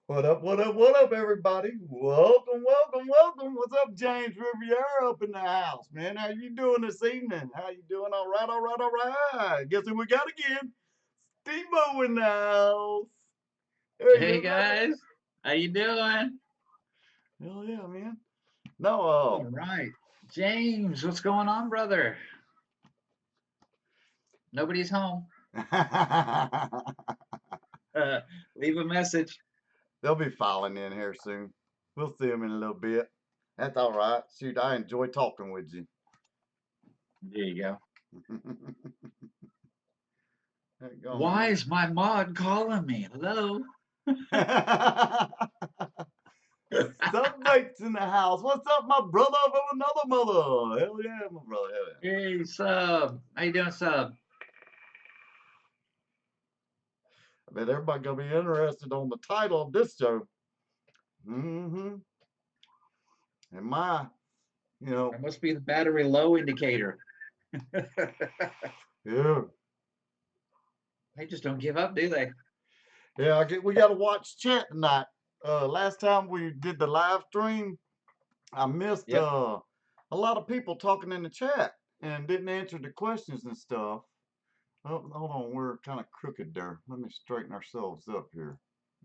What up, what up, what up, everybody? Welcome, welcome, welcome. What's up, James Riviera up in the house, man? How you doing this evening? How you doing? All right, all right, all right. Guess who we got again? Steve-O in the house. Hey, Hey brother. guys, how you doing? Hell yeah, man. No, All right, James, what's going on, brother? Nobody's home. Uh, Leave a message. they'll be filing in here soon. We'll see them in a little bit. That's all right. Shoot, I enjoy talking with you. There you go. There you go, Why man. is my mod calling me? Hello. Some mates in the house. What's up, my brother from another mother? Hell yeah, my brother. Hell yeah. Hey, sub. How you doing, sub? I bet everybody gonna be interested on the title of this show. Mm-hmm. And my, you That know, must be the battery low indicator. yeah, They just don't give up, do they? yeah. We got to watch chat tonight. Last time we did the live stream, I missed Yep. a lot of people talking in the chat and didn't answer the questions and stuff. Oh, hold on, we're kind of crooked there. Let me straighten ourselves up here.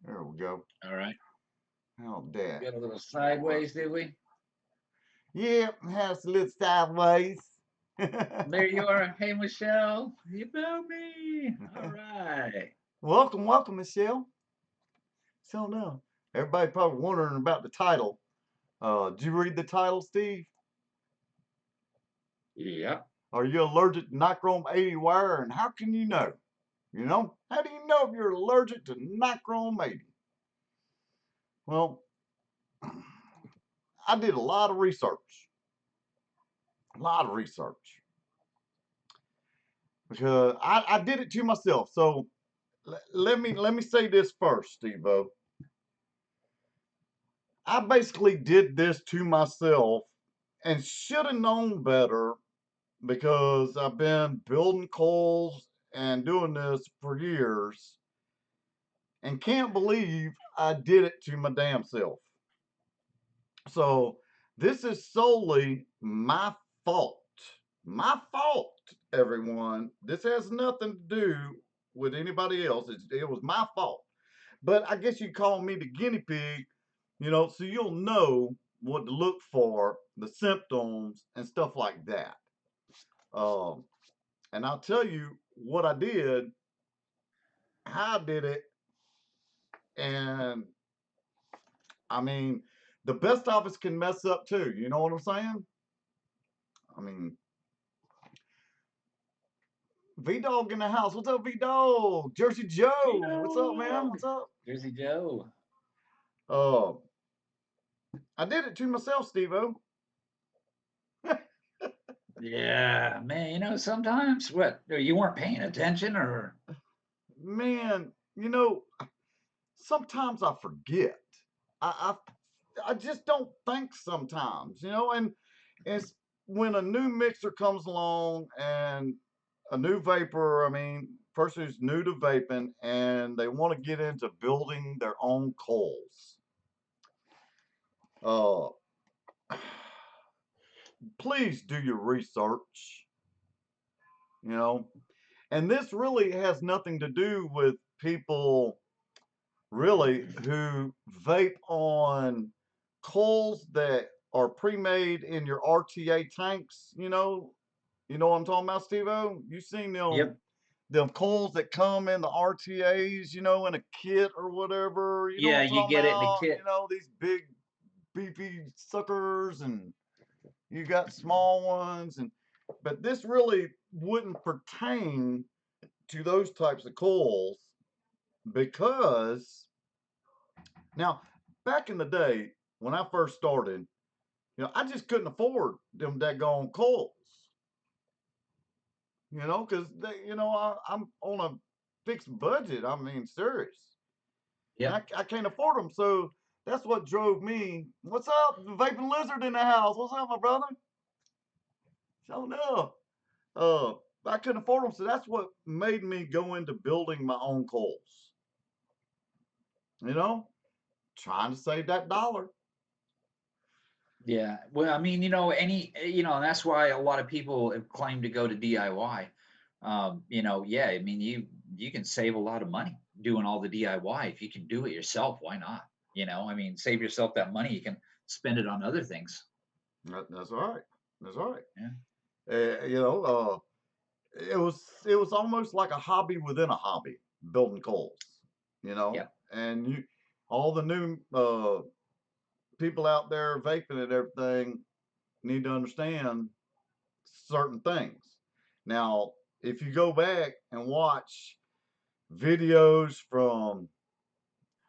There we go. All right. How that? Got a little That work? sideways, did we? Yeah, has a little sideways. There you are. Hey, Michelle. You know me. All right. Welcome, welcome, Michelle. So now, everybody probably wondering about the title. Did you read the title, Steve? Yep. Are you allergic to nichrome 80 wire, and how can you know? You know, how do you know if you're allergic to nichrome 80? Well, I did a lot of research, because I did it to myself. So let me say this first, Steve-O. I basically did this to myself and should have known better because I've been building coils and doing this for years and can't believe I did it to my damn self. So this is solely my fault. My fault, everyone. This has nothing to do with anybody else. It was my fault. But I guess you call me the guinea pig, so you'll know what to look for, the symptoms and stuff like that. Um, and I'll tell you what I did, how I did it, and I mean, the best of us can mess up too. You know what I'm saying? I mean, V Dog in the house. What's up, V Dog? Jersey Joe. What's up, man? Vito. What's up? Jersey Joe. Uh, I did it to myself, Steve O. Yeah, man. Sometimes what? You weren't paying attention, or Man, sometimes I forget. I just don't think sometimes, and it's when a new mixer comes along and a new vapor, I mean, person who's new to vaping and they want to get into building their own coils. Uh, please do your research, you know, and this really has nothing to do with people really who vape on coils that are pre-made in your RTA tanks. You know what I'm talking about, Steve-O? You seen them yep, them coils that come in the RTAs, in a kit or whatever. You know what yeah, I'm you talking get it in the about? kit. These big beefy suckers, and you got small ones, and but this really wouldn't pertain to those types of coils because now, back in the day when I first started, I just couldn't afford them daggone coils, because I'm on a fixed budget. I mean, serious, and I, Yep. I can't afford them. So that's what drove me. What's up, vaping lizard in the house? What's up, my brother? So no, uh, I couldn't afford them, so that's what made me go into building my own coils. You know, trying to save that dollar. Yeah. Well, I mean, and that's why a lot of people have claimed to go to DIY. Yeah, I mean, you can save a lot of money doing all the DIY. If you can do it yourself, why not? I mean, save yourself that money. You can spend it on other things. That's right. That's right. Yeah. Uh, you know, uh, it was almost like a hobby within a hobby, building coals. Yep. And all the new people out there vaping and everything need to understand certain things. Now, if you go back and watch videos from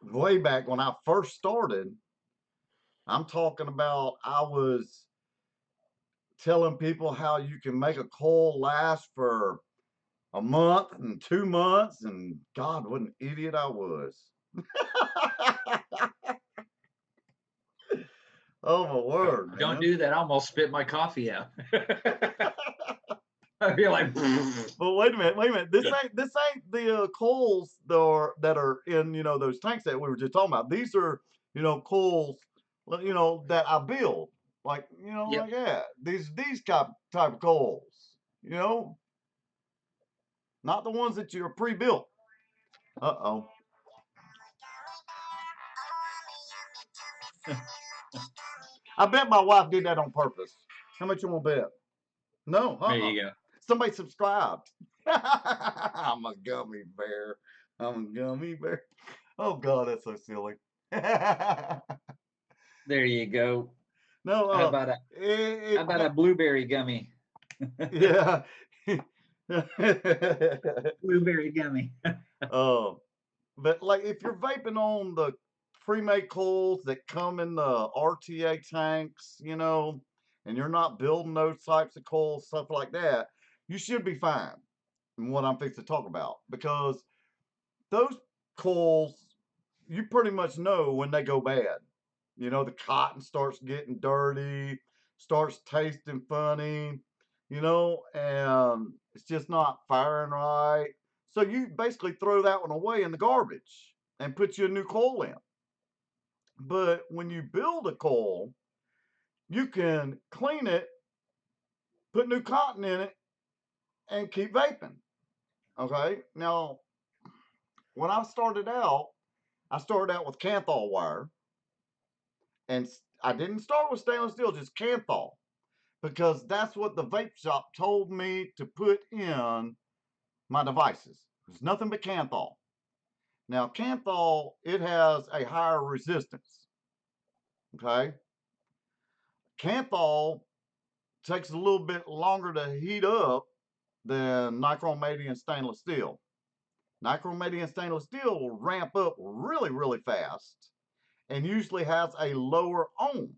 way back when I first started, I'm talking about I was telling people how you can make a coil last for a month and 2 months, and God, what an idiot I was. Oh my word, Don't man. do that. I almost spit my coffee out. I feel like, But wait a minute. This ain't the coils that are in those tanks that we were just talking about. These are coils that I build yep. like that. These type of coils. You know, not the ones that you're pre-built. Uh-oh. I bet my wife did that on purpose. How much you want to bet? No, There you go. somebody subscribed. I'm a gummy bear. I'm a gummy bear. Oh God, that's so silly. There you go. No, How about a it, how about a but blueberry gummy? yeah. Blueberry gummy. uh, but like if you're vaping on the pre-made coils that come in the RTA tanks, and you're not building those types of coils, stuff like that, you should be fine. And what I'm fixing to talk about, because those coils, you pretty much know when they go bad. The cotton starts getting dirty, starts tasting funny, and it's just not firing right. So you basically throw that one away in the garbage and put you a new coil in. But when you build a coil, you can clean it, put new cotton in it, and keep vaping. Okay. Now, when I started out with Canthol wire, and I didn't start with stainless steel, just Canthol, because that's what the vape shop told me to put in my devices. It's nothing but Canthol. Now, Canthol, it has a higher resistance. Okay. Canthol takes a little bit longer to heat up than nichrome and stainless steel. Nichrome and stainless steel will ramp up really, really fast and usually has a lower ohm.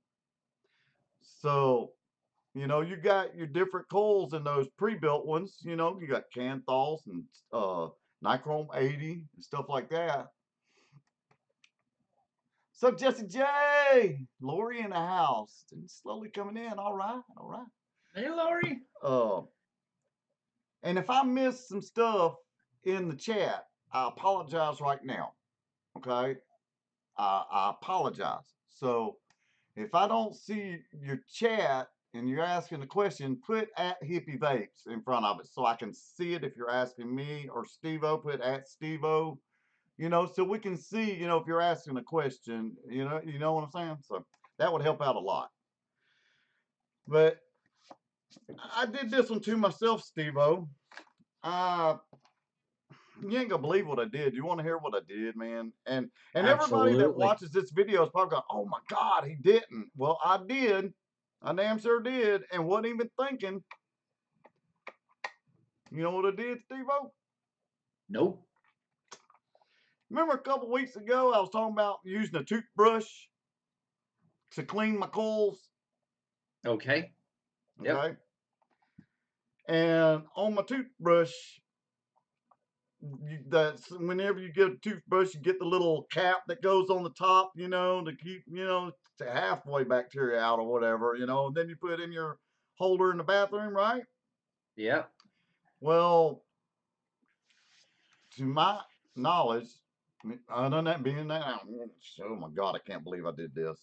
So, you got your different coils in those pre-built ones. You got Canthols and Nichrome 80 and stuff like that. So Jesse J, Lori in the house, and slowly coming in. All right, all right. Hey, Lori. Uh, and if I miss some stuff in the chat, I apologize right now. Okay, I apologize. So if I don't see your chat and you're asking a question, put at Hippy Vapes in front of it so I can see it. If you're asking me or Steve-O, put at Steve-O, so we can see, if you're asking a question, you know what I'm saying? So that would help out a lot. But I did this one to myself, Steve-O. Uh, you ain't gonna believe what I did. You want to hear what I did, man? And everybody that Absolutely. watches this video is probably going, "Oh my God, he didn't." Well, I did. I damn sure did, and wasn't even thinking. You know what I did, Steve-O? Nope. Remember a couple weeks ago, I was talking about using a toothbrush to clean my coils. Okay. Yep. Okay, and on my toothbrush, that's whenever you get a toothbrush, you get the little cap that goes on the top, to keep, to halfway bacteria out or whatever, and then you put it in your holder in the bathroom, right? Yep. Well, to my knowledge, Other than that, being that, oh my God, I can't believe I did this.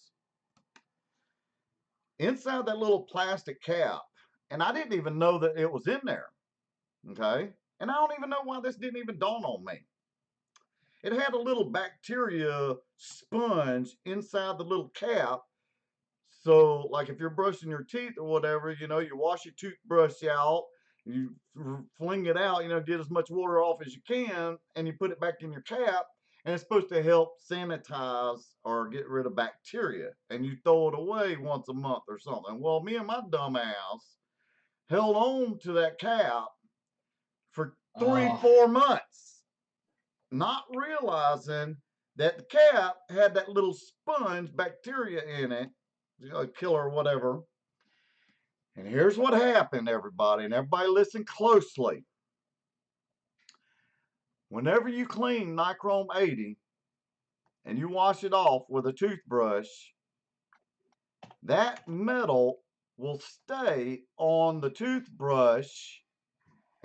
Inside that little plastic cap, and I didn't even know that it was in there. Okay. And I don't even know why this didn't even dawn on me. It had a little bacteria sponge inside the little cap. So, like if you're brushing your teeth or whatever, you wash your toothbrush out, you fling it out, get as much water off as you can, and you put it back in your cap. And it's supposed to help sanitize or get rid of bacteria. And you throw it away once a month or something. Well, me and my dumb ass held on to that cap for three, Oh, 4 months, not realizing that the cap had that little sponge bacteria in it, a killer or whatever. And here's what happened, everybody, and everybody listen closely. Whenever you clean NICOTINE and you wash it off with a toothbrush, that metal will stay on the toothbrush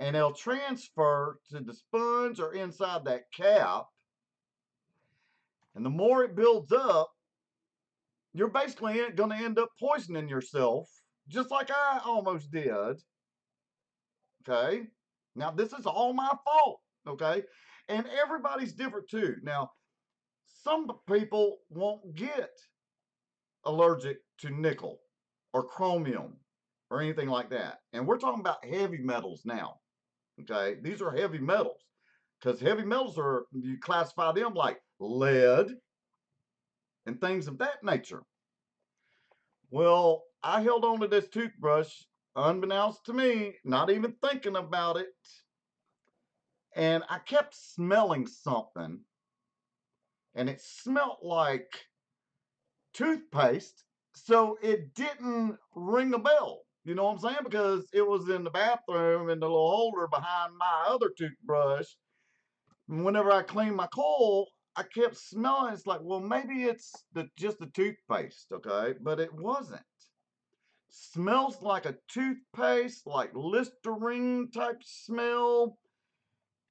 and it'll transfer to the sponge or inside that cap. And the more it builds up, you're basically going to end up poisoning yourself, just like I almost did. Okay. Now, this is all my fault. Okay. And everybody's different too. Now, some people won't get allergic to nickel or chromium or anything like that. And we're talking about heavy metals now. Okay. These are heavy metals because heavy metals are, you classify them like lead and things of that nature. Well, I held on to this toothbrush, unbeknownst to me, not even thinking about it. And I kept smelling something, and it smelled like toothpaste. So it didn't ring a bell. You know what I'm saying? Because it was in the bathroom in the little holder behind my other toothbrush. And whenever I cleaned my coil, I kept smelling. It's like, well, maybe it's just the toothpaste, okay? But it wasn't. Smells like a toothpaste, like Listerine type smell.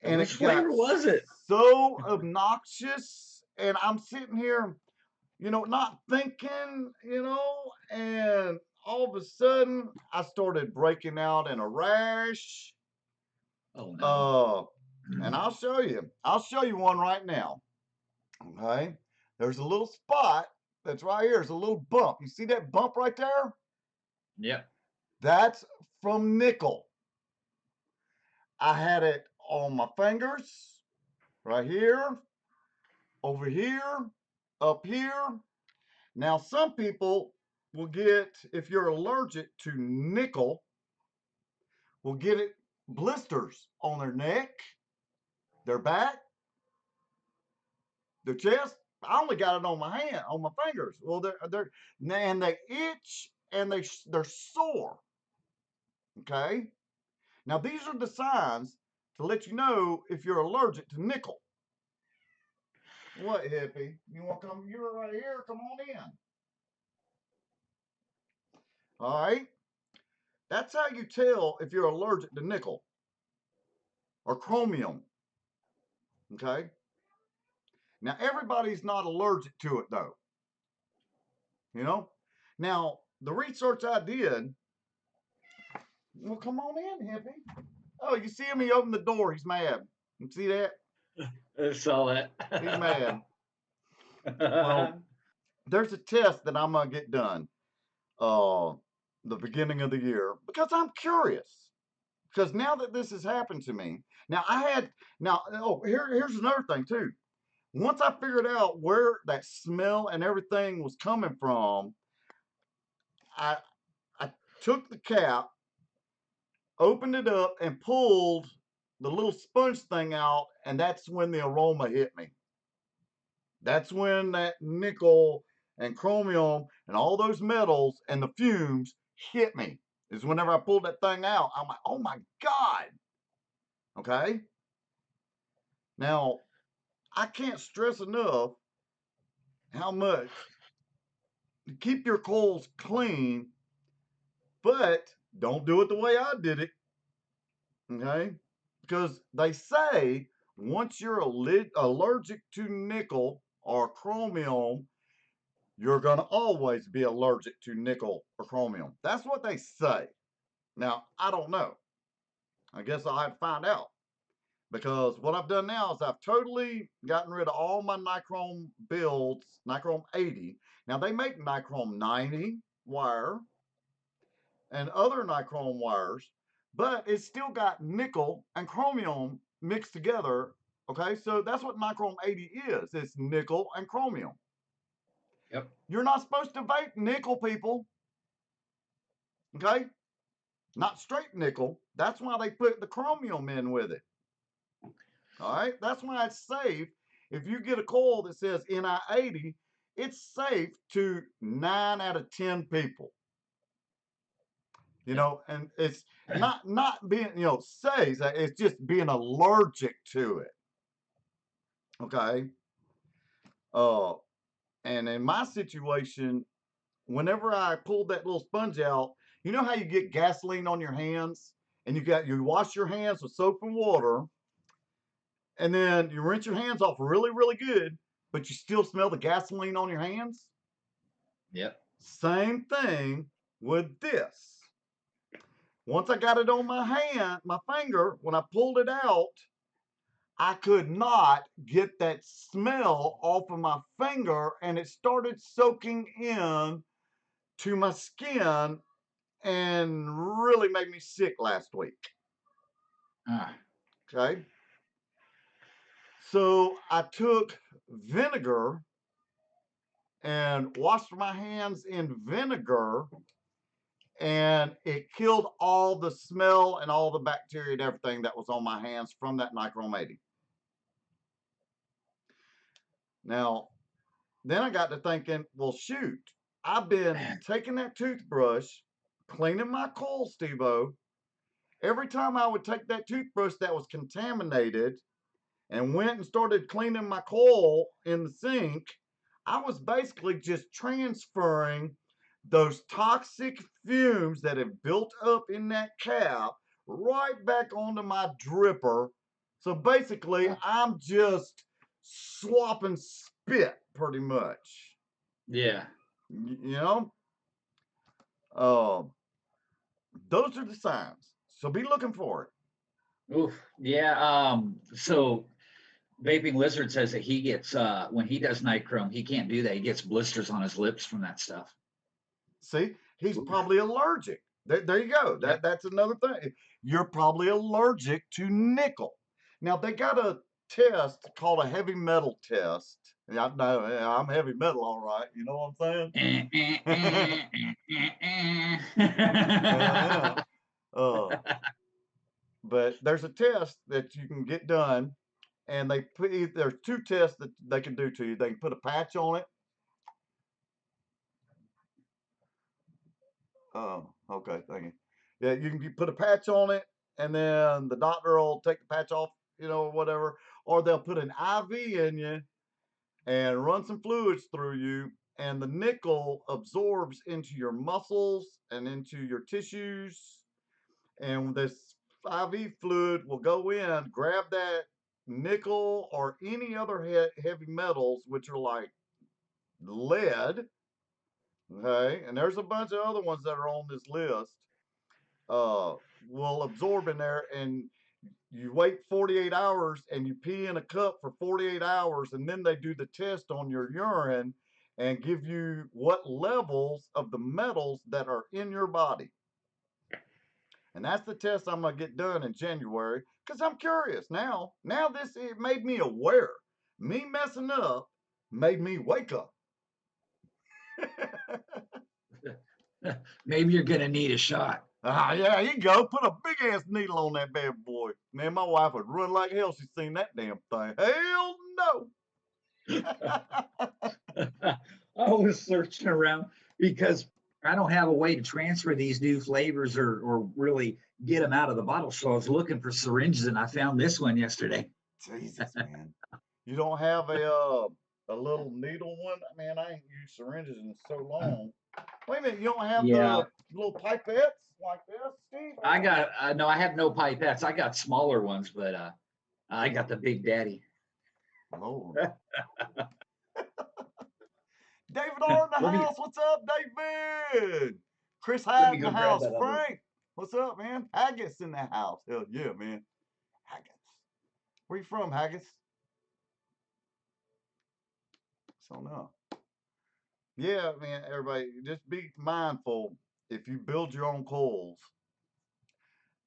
And which it got flavor was it? so obnoxious. And I'm sitting here, not thinking, and all of a sudden I started breaking out in a rash. Oh no. Uh, and I'll show you one right now. Okay. There's a little spot that's right here. There's a little bump. You see that bump right there? Yep. That's from nickel. I had it on my fingers, right here, over here, up here. Now, some people will get, if you're allergic to nickel, will get it blisters on their neck, their back, their chest. I only got it on my hand, on my fingers. Well, and they itch and they're sore. Okay. Now, these are the signs to let you know if you're allergic to nickel. What, hippie? You want to come? You're right here. Come on in. All right. That's how you tell if you're allergic to nickel or chromium. Okay. Now, everybody's not allergic to it, though. You know? Now, the research I did, well, come on in, hippie. Oh, you see him? He opened the door. He's mad. You see that? I saw that. He's mad. Well, there's a test that I'm going to get done uh, the beginning of the year because I'm curious. Because now that this has happened to me, here's another thing too. Once I figured out where that smell and everything was coming from, I I took the cap, opened it up, and pulled the little sponge thing out, and that's when the aroma hit me. That's when that nickel and chromium and all those metals and the fumes hit me. Is whenever I pulled that thing out, I'm like, oh my God. Okay. Now, I can't stress enough how much to keep your coils clean, but don't do it the way I did it. Okay. Because they say once you're allergic to nickel or chromium, you're going to always be allergic to nickel or chromium. That's what they say. Now, I don't know. I guess I'll have to find out, because what I've done now is I've totally gotten rid of all my nichrome builds, nichrome 80. Now, they make nichrome 90 wire and other nichrome wires, but it's still got nickel and chromium mixed together. Okay, so that's what nichrome 80 is. It's nickel and chromium. Yep. You're not supposed to vape nickel, people. Okay, not straight nickel. That's why they put the chromium in with it. All right, that's why it's safe. If you get a coil that says NI80, it's safe to 9 out of 10 people. You Yep. know, and it's not being, safe. It's just being allergic to it. Okay. Uh, and in my situation, whenever I pulled that little sponge out, you know how you get gasoline on your hands, and you wash your hands with soap and water, and then you rinse your hands off really, really good, but you still smell the gasoline on your hands? Yep. Same thing with this. Once I got it on my hand, my finger, when I pulled it out, I could not get that smell off of my finger, and it started soaking in to my skin and really made me sick last week. Ah. Okay. So I took vinegar and washed my hands in vinegar, and it killed all the smell and all the bacteria and everything that was on my hands from that nichrome 80. Now, then I got to thinking, well, shoot, I've been taking that toothbrush, cleaning my coil, Steve-O. Every time I would take that toothbrush that was contaminated and went and started cleaning my coil in the sink, I was basically just transferring those toxic fumes that have built up in that cap right back onto my dripper. So basically, Ah. I'm just swapping spit pretty much. Yeah. You know, uh, those are the signs. So be looking for it. Oof. Yeah. So Vaping Lizard says that he gets when he does nichrome, he can't do that. He gets blisters on his lips from that stuff. See, he's Oof. probably allergic. There you go. Yep. That's another thing. You're probably allergic to nickel. Now they got a test called a heavy metal test. Yeah, I know, yeah, I'm heavy metal, all right. You know what I'm saying? Yeah. Uh, but there's a test that you can get done, and there's two tests that they can do to you. They can put a patch on it. Oh, okay, thank you. Yeah, you can put a patch on it, and then the doctor will take the patch off, or whatever, or they'll put an IV in you and run some fluids through you, and the nickel absorbs into your muscles and into your tissues, and this IV fluid will go in, grab that nickel or any other heavy metals, which are like lead. Okay, and there's a bunch of other ones that are on this list. uh, will absorb in there, and you wait 48 hours and you pee in a cup for 48 hours, and then they do the test on your urine and give you what levels of the metals that are in your body. And that's the test I'm going to get done in January, because I'm curious now. This, it made me aware. Me messing up made me wake up. Maybe you're gonna need a shot. Yeah, you go. Put a big ass needle on that bad boy. Man, my wife would run like hell. She's seen that damn thing. Hell no. I was searching around because I don't have a way to transfer these new flavors or really get them out of the bottle. So I was looking for syringes, and I found this one yesterday. Jesus, man. You don't have a little needle one? Man, I ain't used syringes in so long. Wait a minute, you don't have Yeah, the little pipettes like this, Steve? I got. No, I have no pipettes. I got smaller ones, but I got the Big Daddy. Lord. David R in the let me house. What's up, David? Chris let Hyde me in the go grab house. that other. Frank, what's up, man? Haggis in the house. Hell yeah, man. Haggis. Where you from, Haggis? So no. Yeah, man, everybody, just be mindful. If you build your own coils,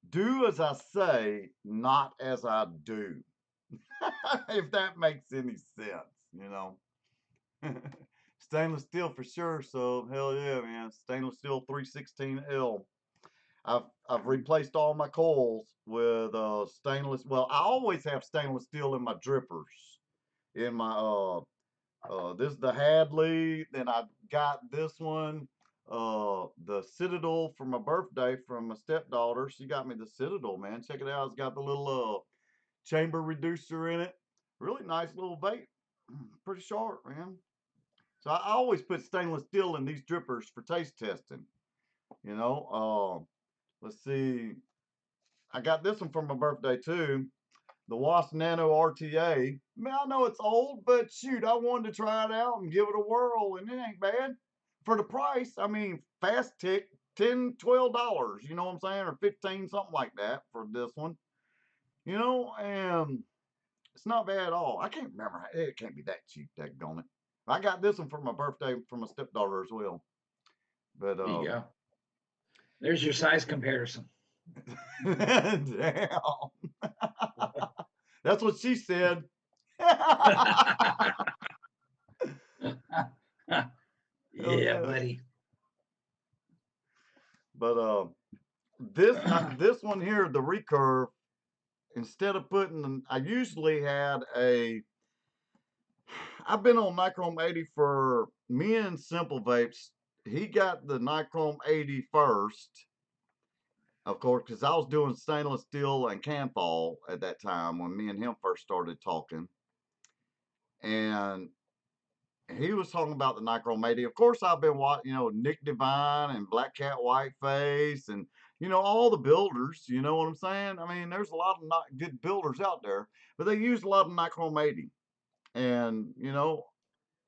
do as I say, not as I do. If that makes any sense, you know. Stainless steel for sure. So hell yeah, man. Stainless steel 316L. I've replaced all my coils with stainless. Well, I always have stainless steel in my drippers. In my this is the Hadley. Then I got this one, the Citadel for my birthday from my stepdaughter. She got me the Citadel, man. Check it out. It's got the little chamber reducer in it. Really nice little vape. Pretty sharp, man. So I always put stainless steel in these drippers for taste testing. You know, let's see. I got this one for my birthday too. The Wasp Nano RTA. Man, I know it's old, but shoot, I wanted to try it out and give it a whirl, and it ain't bad. For the price, I mean, fast tick, $10, $12, you know what I'm saying? Or 15, something like that for this one. You know, and it's not bad at all. I can't remember. It can't be that cheap, daggone it. I got this one for my birthday from my stepdaughter as well. But There you go. There's your size comparison. damn. That's what she said. Hell Yeah, yeah. buddy. But this one here, the recurve, instead of putting, I usually had a. I've been on Nichrome 80 for me and Simple Vapes. He got the Nichrome 80 first, of course, because I was doing stainless steel and Canthal at that time when me and him first started talking. And he was talking about the Nichrome 80. Of course, I've been watching, Nick Divine and Black Cat Whiteface and, all the builders. You know what I'm saying? I mean, there's a lot of not good builders out there, but they use a lot of Nichrome 80. And,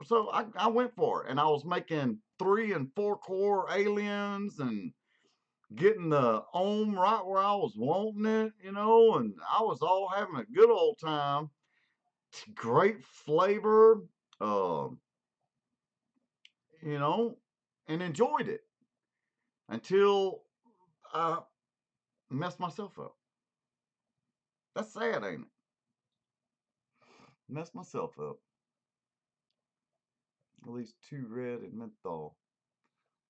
so I went for it. And I was making 3 and 4 core aliens and getting the ohm right where I was wanting it, and I was all having a good old time. Great flavor. Um, you know, and enjoyed it until I messed myself up. That's sad, ain't it? Messed myself up. At least 2 red and menthol.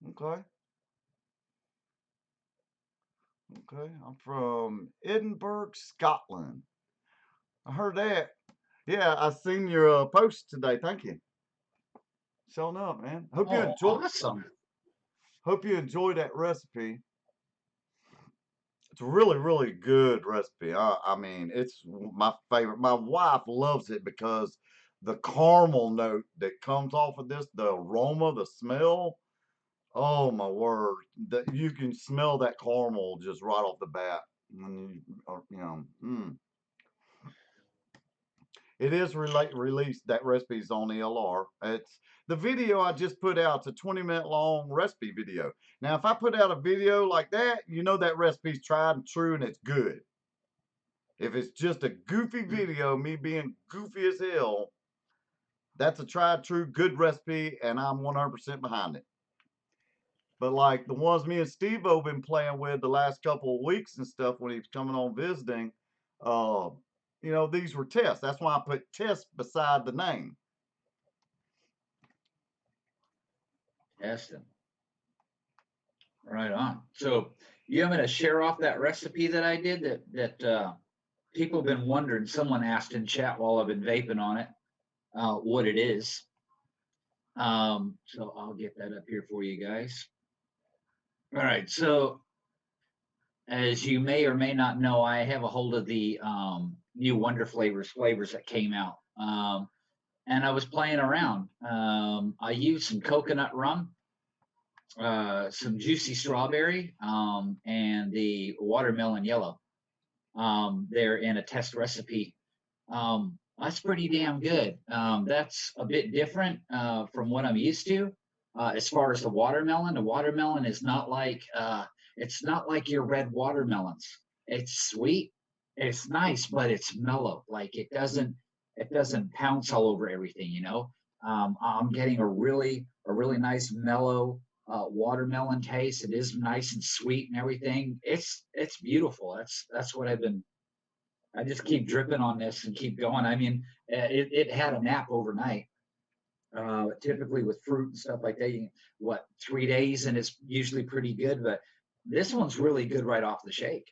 Okay. Okay. I'm from Edinburgh, Scotland. I heard that. Yeah, I seen your post today. Thank you. Showing up, man. Oh, awesome. Hope you enjoy that recipe. It's a really, really good recipe. I mean, it's my favorite. My wife loves it because the caramel note that comes off of this, the aroma, the smell. Oh my word! That you can smell that caramel just right off the bat. When it is released. That recipe's on ELR. It's the video I just put out. It's a 20-minute long recipe video. Now, if I put out a video like that, that recipe's tried and true and it's good. If it's just a goofy video, me being goofy as hell, that's a tried true good recipe, and I'm 100% behind it. But like the ones me and Steve-O been playing with the last couple of weeks and stuff when he's coming on visiting, uh, these were tests. That's why I put test beside the name. Testing. Right on. So I'm going to share off that recipe that I did that people have been wondering. Someone asked in chat while I've been vaping on it what it is. So I'll get that up here for you guys. All right. So as you may or may not know, I have a hold of the new Wonder flavors that came out. And I was playing around. I used some coconut rum, some juicy strawberry, and the watermelon yellow. They're in a test recipe That's pretty damn good. That's a bit different from what I'm used to. As far as the watermelon is not like it's not like your red watermelons. It's sweet, it's nice, but it's mellow. Like it doesn't pounce all over everything. I'm getting a really nice mellow watermelon taste. It is nice and sweet and everything. It's beautiful. That's what I just keep dripping on this and keep going. I mean, it had a nap overnight. Typically with fruit and stuff like that, 3 days and it's usually pretty good. But this one's really good right off the shake.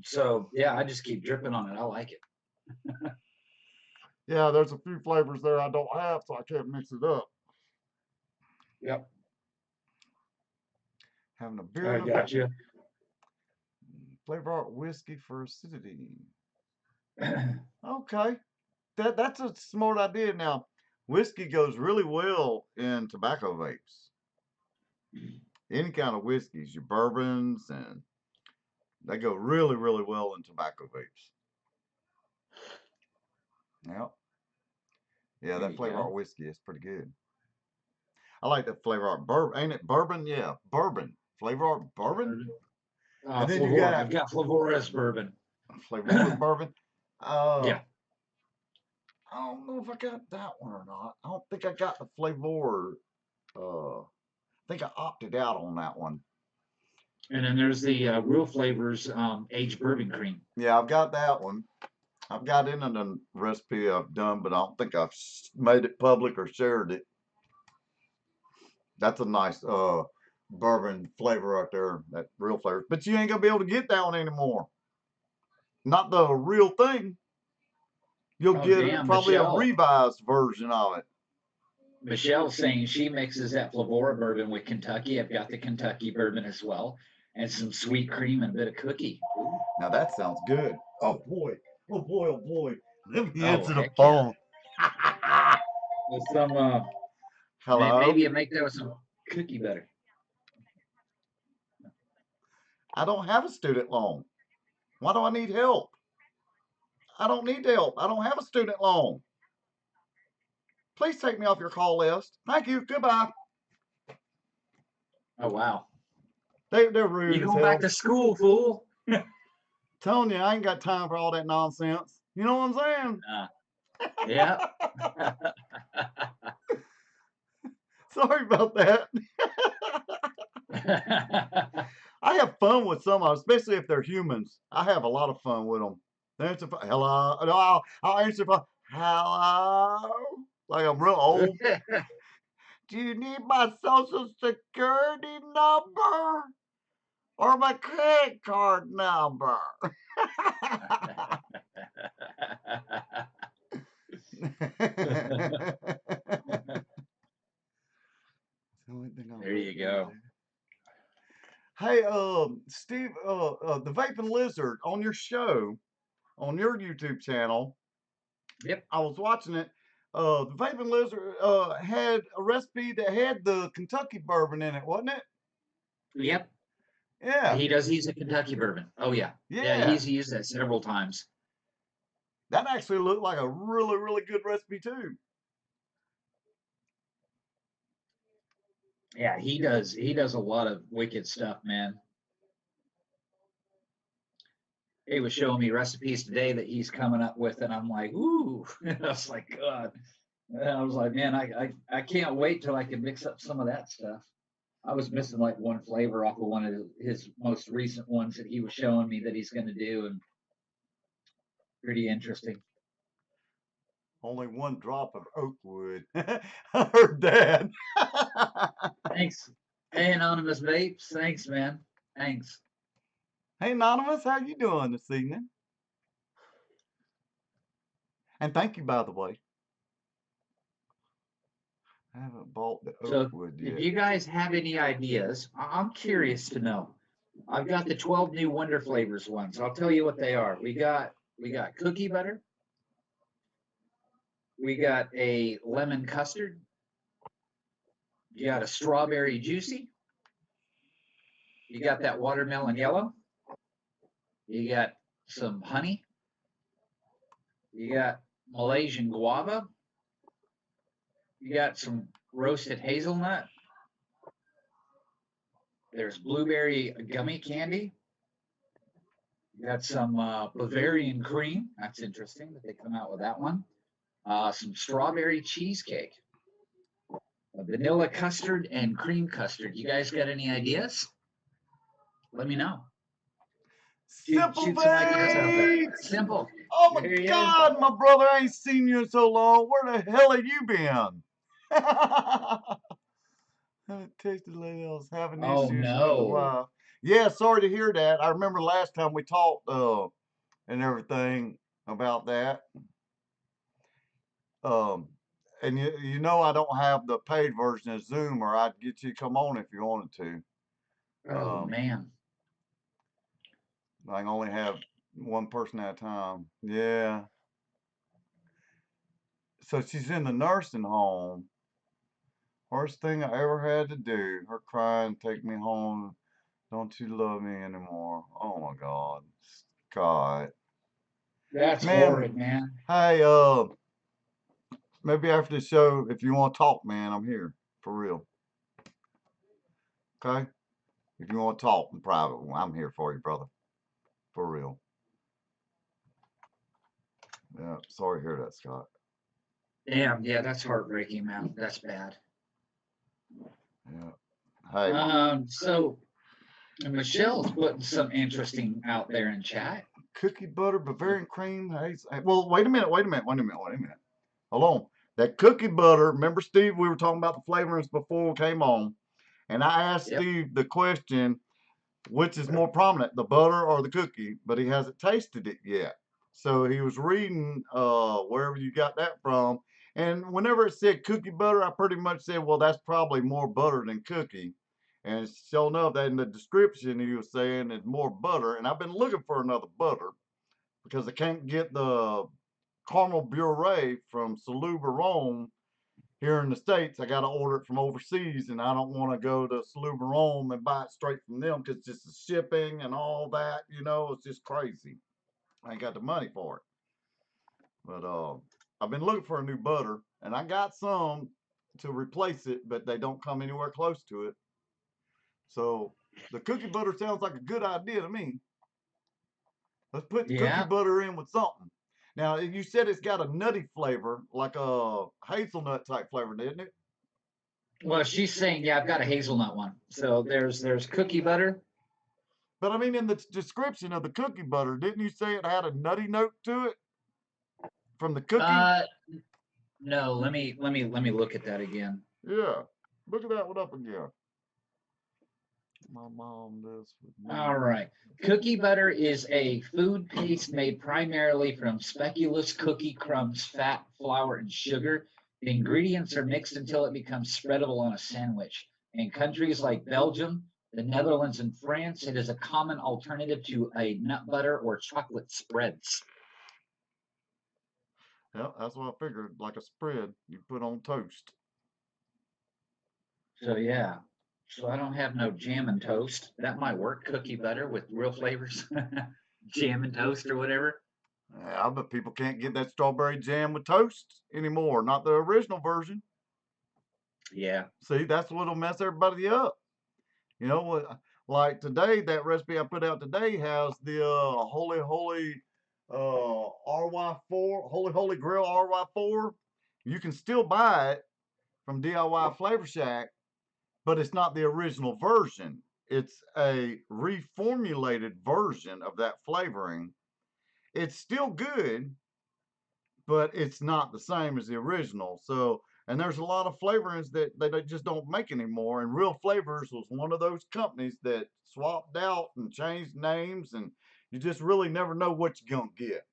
So yeah, I just keep dripping on it. I like it. Yeah, there's a few flavors there I don't have, so I can't mix it up. Yep, Having a beer I and a got you. flavor art whiskey for acidity. Okay, that's a smart idea. Now, whiskey goes really well in tobacco vapes. Any kind of whiskeys, your bourbons, and they go really, really well in tobacco vapes. Yep. Yeah, There that you flavor art go. whiskey is pretty good. I like that flavor art bourbon. Ain't it bourbon? Yeah, bourbon. Flavor art bourbon. And then you Flavor. got I've got Flavora's bourbon. flavor bourbon. Uh, Yeah. I don't know if I got that one or not. I don't think I got the flavor. I think I opted out on that one. And then there's the real flavors aged bourbon cream. Yeah, I've got that one. I've got in a recipe I've done, but I don't think I've made it public or shared it. That's a nice bourbon flavor right there, that real flavor. But you ain't gonna be able to get that one anymore. Not the real thing. You'll Oh get damn, probably a Michelle. revised version of it. Michelle's saying she mixes that Flavora bourbon with Kentucky. I've got the Kentucky bourbon as well, and some sweet cream and a bit of cookie. Ooh. Now that sounds good. Oh boy. Oh boy. Oh boy. Let me Oh answer the heck yeah! phone. With some Hello? maybe you make that with some cookie butter. I don't have a student loan. Why do I need help? I don't need help. I don't have a student loan. Please take me off your call list. Thank you. Goodbye. Oh wow! They're You rude as going back hell. to school, fool? Telling you, I ain't got time for all that nonsense. You know what I'm Uh, yeah. saying? Sorry about that. I have fun with some of them, especially if they're humans. I have a lot of fun with them. They answer phone. Hello. No, I'll answer phone. Hello. Like I'm real old. Do you need my social security number or my credit card number? The only thing I There really you want to go. do. Hey, Steve, the Vaping Lizard on your show, on your YouTube channel, Yep. I was watching it. The Vaping Lizard had a recipe that had the Kentucky bourbon in it, wasn't it? Yep. Yeah, He does use a Kentucky bourbon. Oh yeah. Yeah, yeah. he's used that several times. That actually looked like a really, really good recipe too. Yeah, he does a lot of wicked stuff, man. He was showing me recipes today that he's coming up with, and I'm like, ooh. I was like, God. And I was like, man, I can't wait till I can mix up some of that stuff. I was missing like one flavor off of one of his most recent ones that he was showing me that he's going to do, and pretty interesting. Only one drop of oak wood. I heard that. Thanks. Hey, Anonymous Vapes. Thanks, man. Thanks. Hey, Anonymous, how you doing this evening? And thank you, by the way. I haven't bought the oak So wood if yet. you guys have any ideas, I'm curious to know. I've got the 12 new Wonder Flavors ones. I'll tell you what they are. We got cookie butter. We got a lemon custard. You got a strawberry juicy. You got that watermelon yellow. You got some honey. You got Malaysian guava. You got some roasted hazelnut. There's blueberry gummy candy. You got some Bavarian cream. That's interesting that they come out with that one. Some strawberry cheesecake, vanilla custard, and cream custard. You guys got any ideas? Let me know. Simple Shoot some ideas out there. Vapes! Simple. Oh my There you go. God, my brother, I ain't seen you in so long. Where the hell have you been? Haven't tasted lately. I was having Oh issues with the no. wife. Yeah, sorry to hear that. I remember last time we talked and everything about that. Um, and you know I don't have the paid version of Zoom, or I'd get you to come on if you wanted to. Oh man. I can only have one person at a time. Yeah. So she's in the nursing home. Worst thing I ever had to do. Her crying, take me home. Don't you love me anymore? Oh my God. God. That's Man, horrid, man. hey, maybe after the show, if you want to talk, man, I'm here. For real. Okay? If you want to talk in private, I'm here for you, brother. For real. Yeah, sorry to hear that, Scott. Yeah, that's heartbreaking, man. That's bad. Yeah. Hey, So Michelle's putting some interesting out there in chat. cookie butter, Bavarian cream. Well, wait a minute. Hold on. That cookie butter, remember, Steve, we were talking about the flavorings before we came on. And I asked Yep. Steve the question, which is more prominent, the butter or the cookie? But he hasn't tasted it yet. So he was reading wherever you got that from. And whenever it said cookie butter, I pretty much said, well, that's probably more butter than cookie. And sure enough, that in the description he was saying it's more butter. And I've been looking for another butter because I can't get the caramel puree from Saluba Rome here in the States. I got to order it from overseas, and I don't want to go to Saluba Rome and buy it straight from them because just the shipping and all that, it's just crazy. I ain't got the money for it. But I've been looking for a new butter, and I got some to replace it, but they don't come anywhere close to it. So the cookie butter sounds like a good idea to me. Let's put the cookie Yeah. butter in with something. Now, you said it's got a nutty flavor, like a hazelnut type flavor, didn't it? Well, she's saying, yeah, I've got a hazelnut one. So there's cookie butter. But I mean, in the description of the cookie butter, didn't you say it had a nutty note to it from the cookie? Uh no, let me look at that again. Yeah. Look at that one up again. My mom does with me. All right. Cookie butter is a food paste made primarily from speculoos, cookie crumbs, fat, flour, and sugar. The ingredients are mixed until it becomes spreadable on a sandwich. In countries like Belgium, the Netherlands, and France, it is a common alternative to a nut butter or chocolate spreads. Yeah, that's what I figured. Like a spread you put on toast. So yeah. So I don't have no jam and toast. That might work. Cookie butter with real flavors. Jam and toast or whatever. Yeah, I bet people can't get that strawberry jam with toast anymore. Not the original version. Yeah. See, that's what'll mess everybody up. Like today, that recipe I put out today has the Holy Holy RY4, Holy Holy Grill RY4. You can still buy it from DIY Flavor Shack, but it's not the original version. It's a reformulated version of that flavoring. It's still good, but it's not the same as the original. So, and there's a lot of flavorings that they just don't make anymore. And Real Flavors was one of those companies that swapped out and changed names, and you just really never know what you're gonna get.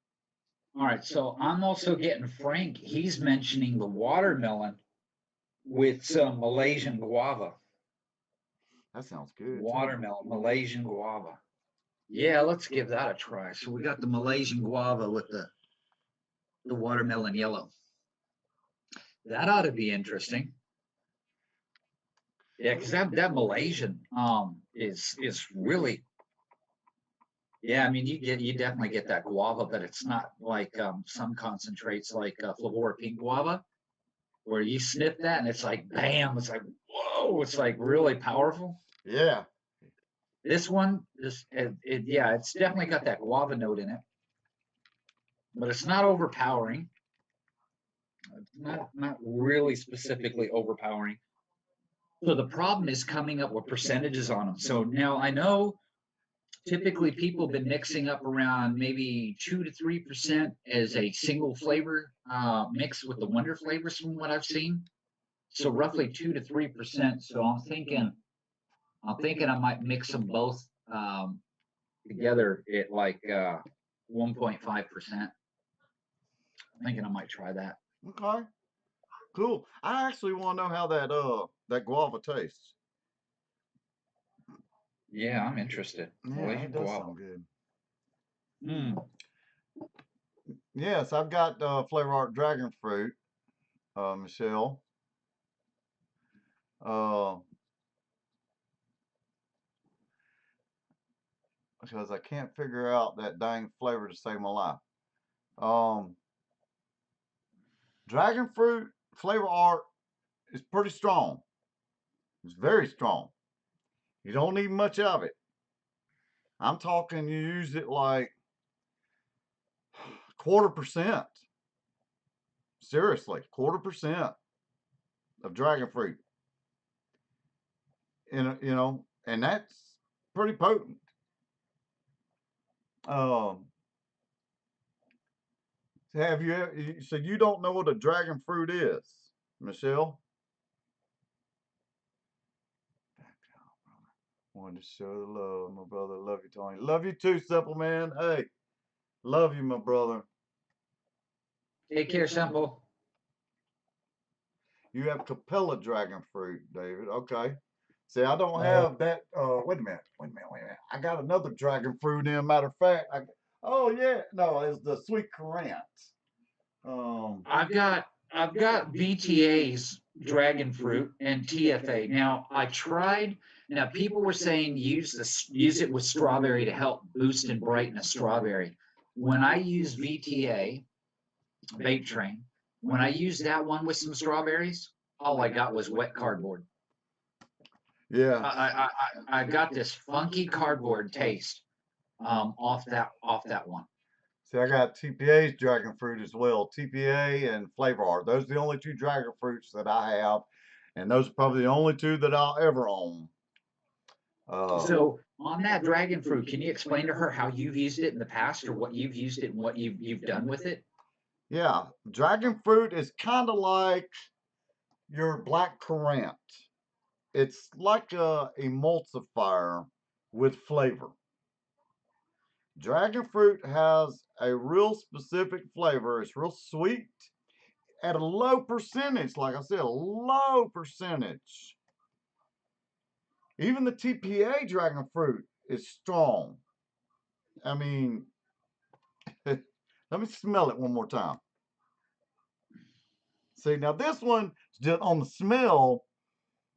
All right. So I'm also getting Frank. He's mentioning the watermelon with some Malaysian guava. That sounds good too. Watermelon, Malaysian guava. Yeah, let's give that a try. So we got the Malaysian guava with the watermelon yellow. That ought to be interesting. Yeah, because that Malaysian is really Yeah, I mean, you definitely get that guava, but it's not like some concentrates like Flavor Pink Guava, where you sniff that and it's like bam, it's like whoa, it's like really powerful. Yeah. This one is yeah, it's definitely got that guava note in it, but it's not overpowering. It's not really specifically overpowering. So the problem is coming up with percentages on them. So now I know typically people have been mixing up around maybe 2 to 3% as a single flavor mix with the wonder flavors from what I've seen. So roughly 2 to 3%. So I'm thinking I might mix them both together at like 1.5%. Thinking I might try that. Okay. Cool. I actually want to know how that guava tastes. Yeah, I'm interested. Yeah, Malaysian it does guava. sound good. Mm. Yes, I've got Flavor Art Dragon Fruit, Michelle. Uh, because I can't figure out that dang flavor to save my life. Um, Dragon Fruit Flavor Art is pretty strong. It's very strong. You don't need much of it. I'm talking you use it like 1/4%. Seriously, 1/4% of dragon fruit. And that's pretty potent. Um, so you don't know what a dragon fruit is, Michelle? Wanted to show the love, my brother. Love you, Tony. Love you too, Simple Man. Hey, love you, my brother. Take care, Simple. You have Capella dragon fruit, David. Okay. See, I don't Oh, have that. Wait a minute. Wait a minute. Wait a minute. I got another dragon fruit in. Matter of fact, oh yeah, no, it's the sweet currant. Um, I've got VTA's dragon fruit and TFA. Now I tried. Now people were saying use it with strawberry to help boost and brighten a strawberry. When I use VTA vape train, when I used that one with some strawberries, all I got was wet cardboard. yeah. I got this funky cardboard taste off that one. See, I got TPA's dragon fruit as well. TPA and Flavor Art. Those are the only two dragon fruits that I have, and those are probably the only two that I'll ever own. So on that dragon fruit, can you explain to her how you've used it in the past, or what you've used it and what you've done with it? Yeah, dragon fruit is kind of like your black currant. It's like a emulsifier with flavor. Dragon fruit has a real specific flavor. It's real sweet at a low percentage. Like I said, a low percentage. Even the TPA dragon fruit is strong. I mean, let me smell it one more time. See, now this one, just on the smell,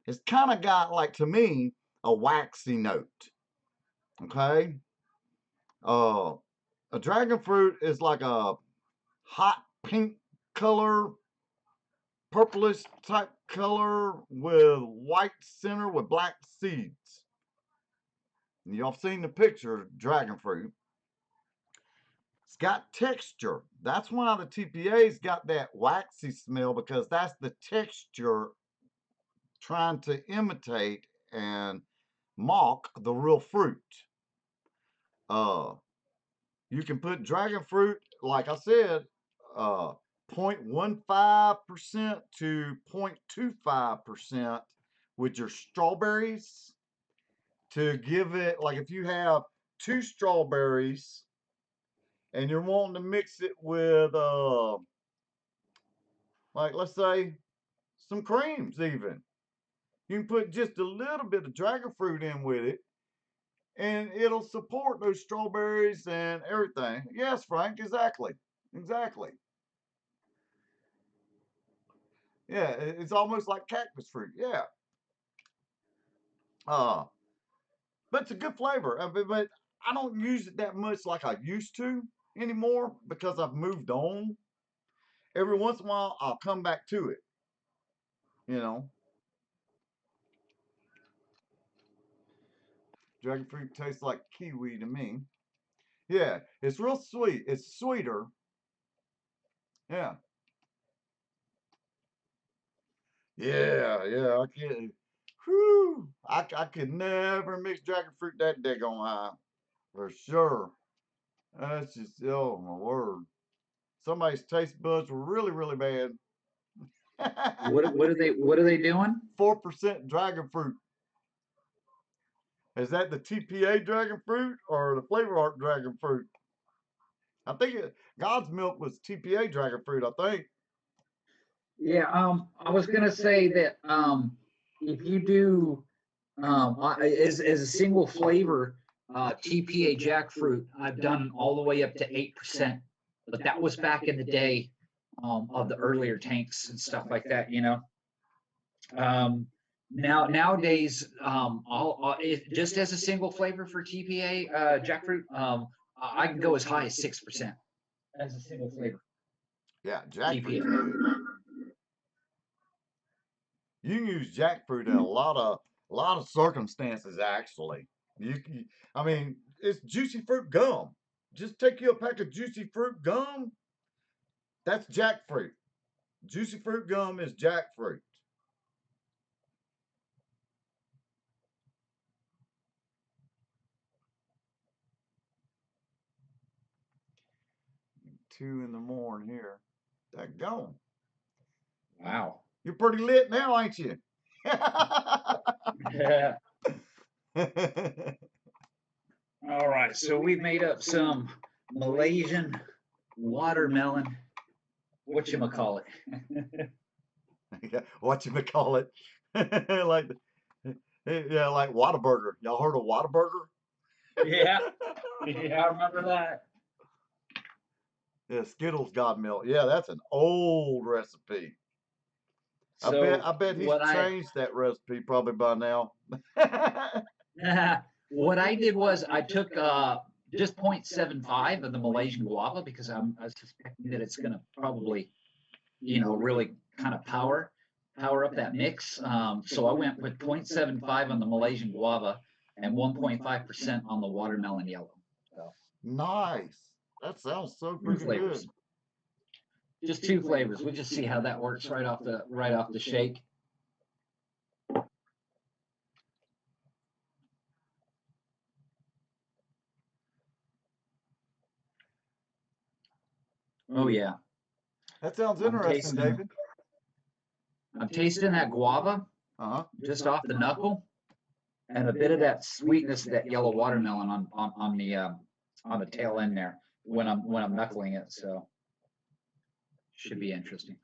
it's kind of got, like, to me, a waxy note. Okay? Uh, a dragon fruit is like a hot pink color, purplish type color with white center with black seeds. Y'all seen the picture of dragon fruit. It's got texture. That's why the TPA's got that waxy smell, because that's the texture trying to imitate and mock the real fruit. Uh, you can put dragon fruit, like I said, 0.15% to 0.25% with your strawberries to give it, like if you have 2 strawberries and you're wanting to mix it with, like let's say some creams even. You can put just a little bit of dragon fruit in with it and it'll support those strawberries and everything. Yes, Frank, exactly. Exactly. Yeah, it's almost like cactus fruit. Yeah. Uh, but it's a good flavor. But I don't use it that much like I used to anymore because I've moved on. Every once in a while, I'll come back to it, you know. Dragon fruit tastes like kiwi to me. Yeah, it's real sweet. It's sweeter. Yeah. Yeah, I can't. Whew. I could never mix dragon fruit that daggone high. For sure. That's just, oh my word. Somebody's taste buds were really, really bad. What are they doing? 4% dragon fruit. Is that the TPA dragon fruit or the flavor art dragon fruit? I think God's milk was TPA dragon fruit, I think. Yeah, I was gonna say that if you do as a single flavor TPA jackfruit, I've done all the way up to 8%, but that was back in the day of the earlier tanks and stuff like that, you know. Nowadays, just as a single flavor for TPA jackfruit, I can go as high as 6% as a single flavor Yeah, TPA. jackfruit's good. You can use jackfruit in a lot of circumstances actually. I mean, it's juicy fruit gum. Just take you a pack of juicy fruit gum. That's jackfruit. Juicy fruit gum is jackfruit. Two in the morning here. That gone. Wow. You're pretty lit now, ain't you? Yeah. All right, so we've made up some Malaysian watermelon, whatchamacallit. What you call it? like, yeah, like Whataburger. Y'all heard of Whataburger? Yeah, yeah, I remember that. Yeah, Skittles God milk. Yeah, that's an old recipe. I bet So I bet he's what I changed that recipe probably by now. what I did was I took just 0.75 of the Malaysian guava because I suspecting that it's going to probably, you know, really kind of power up that mix. So I went with 0.75 on the Malaysian guava and 1.5% on the watermelon yellow. So Nice. That sounds so two freaking flavors, good. just two flavors. We'll just see how that works right off the shake. Oh yeah, That sounds I'm interesting, tasting David. I'm tasting that guava Uh-huh. just off the knuckle, and a bit of that sweetness of that yellow watermelon on the tail end there when I'm knuckling it. So should be interesting.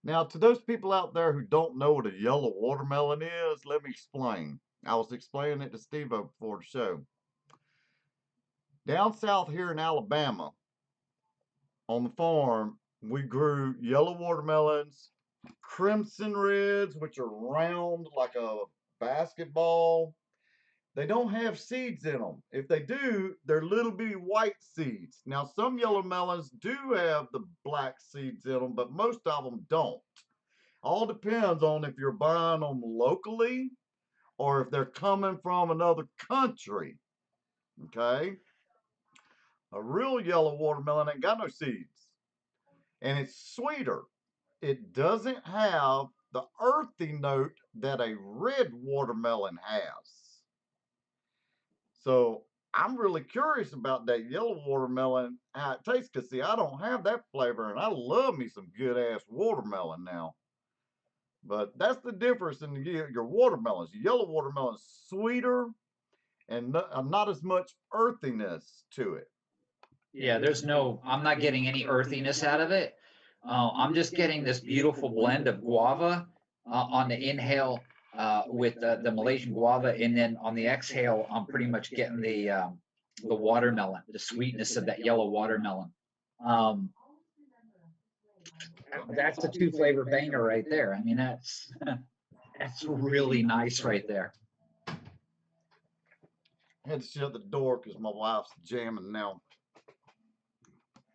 Now, to those people out there who don't know what a yellow watermelon is, let me explain. I was explaining it to Steve before the show. Down south here in Alabama, on the farm, we grew yellow watermelons, crimson reds, which are round like a basketball. They don't have seeds in them. If they do, they're little bitty white seeds. Now, some yellow melons do have the black seeds in them, but most of them don't. All depends on if you're buying them locally or if they're coming from another country. Okay? A real yellow watermelon ain't got no seeds. And it's sweeter. It doesn't have the earthy note that a red watermelon has. So I'm really curious about that yellow watermelon, how it tastes. Because, see, I don't have that flavor, and I love me some good ass watermelon now. But that's the difference in your watermelons. Yellow watermelon's sweeter and not as much earthiness to it. Yeah, I'm not getting any earthiness out of it. I'm just getting this beautiful blend of guava on the inhale with the Malaysian guava, and then on the exhale, I'm pretty much getting the watermelon, the sweetness of that yellow watermelon. Um, that's a two flavor banger right there. I mean, that's really nice right there. Had to shut the door because my wife's jamming now.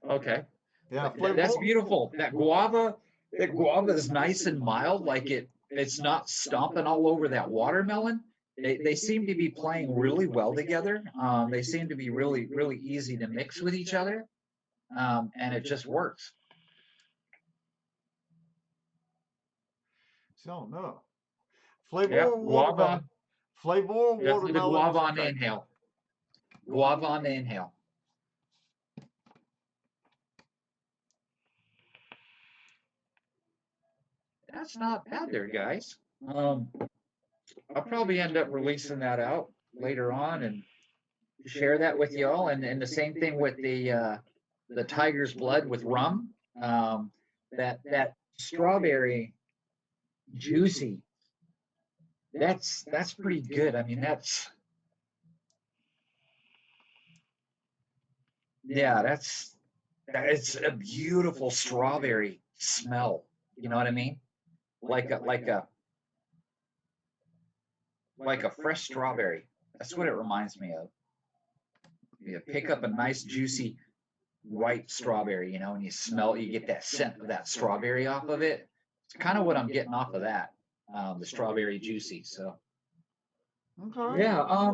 Okay. Yeah, That's flavor. beautiful. That guava is nice and mild. Like it's not stomping all over that watermelon. They seem to be playing really well together. They seem to be really easy to mix with each other, and it just works. So no. Flavor Yep, watermelon. guava. Flavor Definitely the watermelon guava is on the great. inhale. Guava on the inhale. That's not bad there, guys. I'll probably end up releasing that out later on and share that with y'all. And the same thing with the tiger's blood with rum. Um, that strawberry juicy. That's pretty good. I mean, that's yeah, that's it's a beautiful strawberry smell. You know what I mean? Like a fresh strawberry. That's what it reminds me of. You pick up a nice juicy white strawberry, and you smell, you get that scent of that strawberry off of it. It's kind of what I'm getting off of that, the strawberry juicy. So Okay. yeah,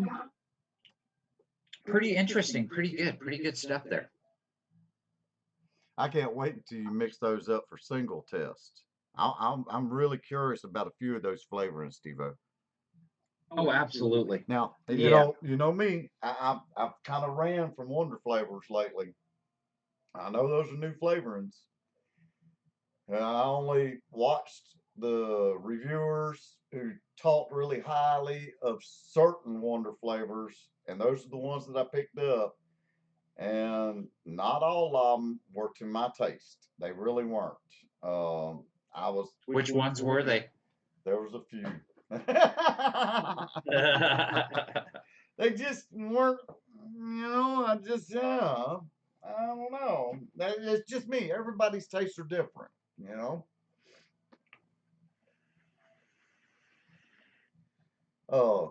pretty interesting, pretty good stuff there. I can't wait until you mix those up for single test. I'm really curious about a few of those flavorings, Steve-O. Oh, absolutely. Now, Yeah. you know me. I've kind of ran from Wonder flavors lately. I know those are new flavorings. I only watched the reviewers who talked really highly of certain Wonder flavors, and those are the ones that I picked up. And not all of them were to my taste. They really weren't. I was. Which ones were they? There was a few. They just weren't. I just I don't know. It's just me. Everybody's tastes are different. You know. Uh,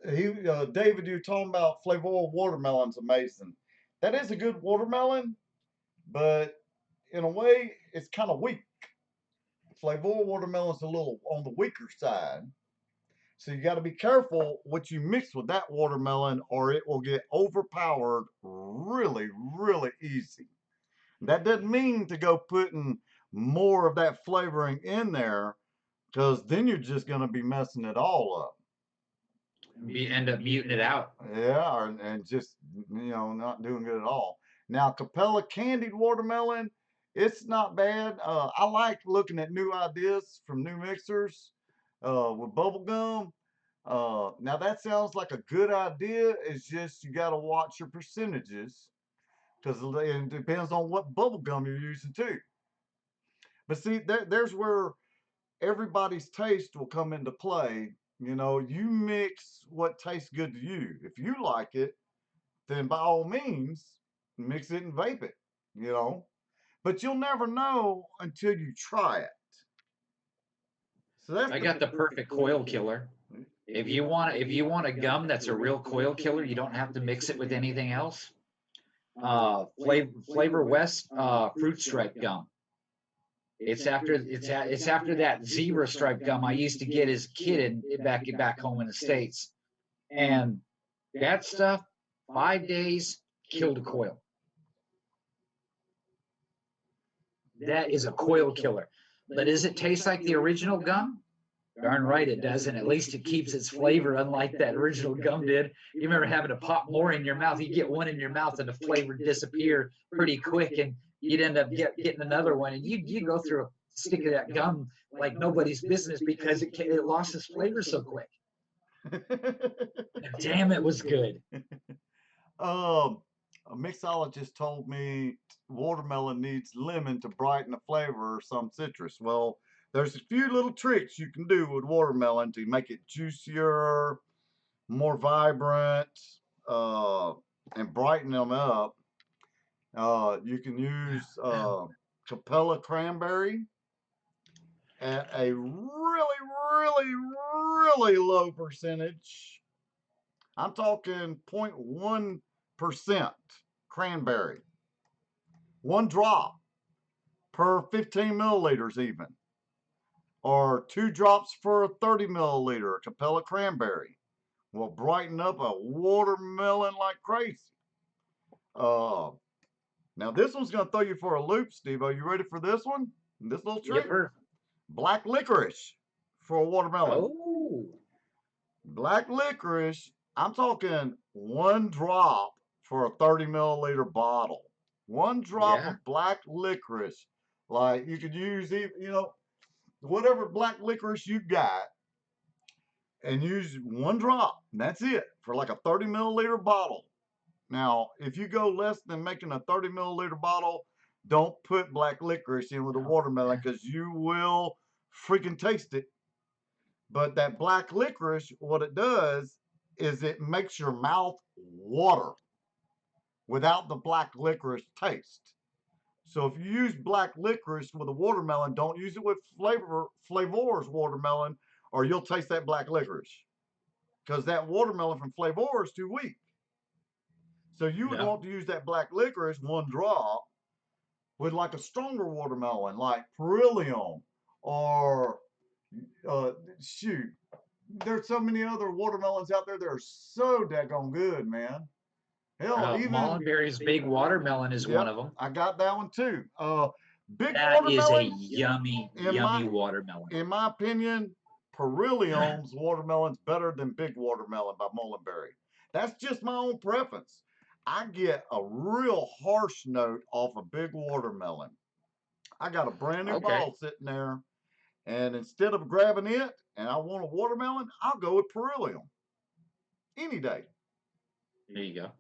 David, you were talking about flavor watermelon's amazing. That is a good watermelon, but in a way, it's kind of weak. Flavor watermelon's a little on the weaker side. So you got to be careful what you mix with that watermelon, or it will get overpowered really, really easy. That doesn't mean to go putting more of that flavoring in there, because then you're just going to be messing it all up. End up muting it out. Yeah, and just not doing good at all. Now, Capella candied watermelon, it's not bad. I like looking at new ideas from new mixers with bubble gum. Now that sounds like a good idea. It's just you got to watch your percentages because it depends on what bubble gum you're using too. But see, there's where everybody's taste will come into play. You mix what tastes good to you. If you like it, then by all means, mix it and vape it. You know, but you'll never know until you try it. So that's I the got the perfect coil killer. If you want a gum that's a real coil killer, you don't have to mix it with anything else. Flavor West fruit stripe gum. It's after that zebra stripe gum I used to get as a kid back home in the States. And that stuff, 5 days, killed a coil. That is a coil killer. But does it taste like the original gum? Darn right it doesn't. At least it keeps its flavor, unlike that original gum did. You remember having to pop more in your mouth. You get one in your mouth and the flavor disappear pretty quick, and you'd end up getting another one, and you go through a stick of that gum like nobody's business because it lost its flavor so quick. Damn, it was good. A mixologist told me watermelon needs lemon to brighten the flavor or some citrus. Well, there's a few little tricks you can do with watermelon to make it juicier, more vibrant, uh, and brighten them up. You can use Capella cranberry at a really, really, really low percentage. I'm talking 0.1% cranberry. One drop per 15 milliliters even. Or 2 drops for a 30 milliliter Capella cranberry will brighten up a watermelon like crazy. Uh, Now this one's gonna throw you for a loop, Steve. Are you ready for this one? This little trick? Yipper. Black licorice for a watermelon. Oh, Black licorice, I'm talking 1 drop for a 30 milliliter bottle. 1 drop yeah. of black licorice. Like you could use, whatever black licorice you got and use 1 drop. And that's it for like a 30 milliliter bottle. Now, if you go less than making a 30 milliliter bottle, don't put black licorice in with a Oh, watermelon yeah. because you will freaking taste it. But that black licorice, what it does is it makes your mouth water without the black licorice taste. So if you use black licorice with a watermelon, don't use it with Flavor's watermelon, or you'll taste that black licorice because that watermelon from Flavor is too weak. So you would Yeah. want to use that black licorice 1 drop with like a stronger watermelon, like Perillium, or uh, shoot, there's so many other watermelons out there that are so daggone good, man. Hell, even Mullenberry's big watermelon is one yep, of them. I got that one too. Big That is a watermelon, yummy, in my yummy watermelon. in my opinion, Perillium's watermelon's better than Big Watermelon by Mullenberry. That's just my own preference. I get a real harsh note off a big watermelon. I got a brand new Okay, bottle sitting there, and instead of grabbing it and I want a watermelon, I'll go with Perillium any day. there you go.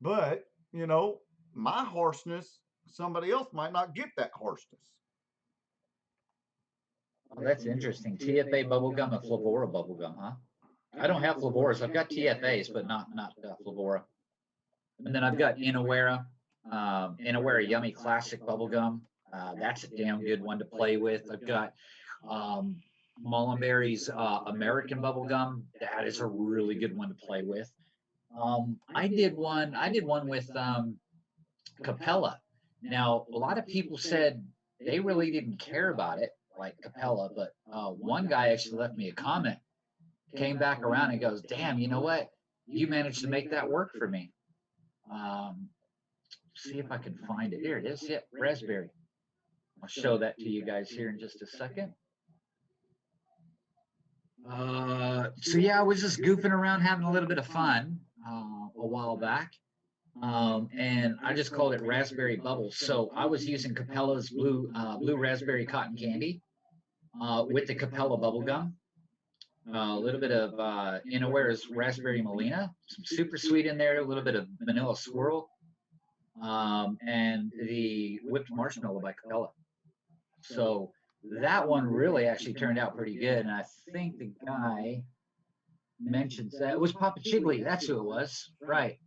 But, my harshness, somebody else might not get that harshness. Oh, that's interesting. TFA bubblegum and Flavora bubblegum, huh? I don't have Flavoras. I've got TFAs, but not Flavora. And then I've got Inawera Yummy Classic bubblegum. That's a damn good one to play with. I've got um, Mullenberry's American bubblegum. That is a really good one to play with. I did one. I did one with Capella. Now, a lot of people said they really didn't care about it, like Capella, but one guy actually left me a comment, came back around and goes, "Damn, you know what? You managed to make that work for me." Um, see if I can find it. Here it is. Yeah, raspberry. I'll show that to you guys here in just a second. So yeah, I was just goofing around, having a little bit of fun a while back. And I just called it raspberry bubbles. So I was using Capella's blue raspberry cotton candy with the Capella bubble gum, a little bit of Innoware's raspberry Molina, some super sweet in there, a little bit of vanilla swirl, and the whipped marshmallow by Capella. So that one really actually turned out pretty good. And I think the guy mentions that it was Papa Chigley. That's who it was. Right.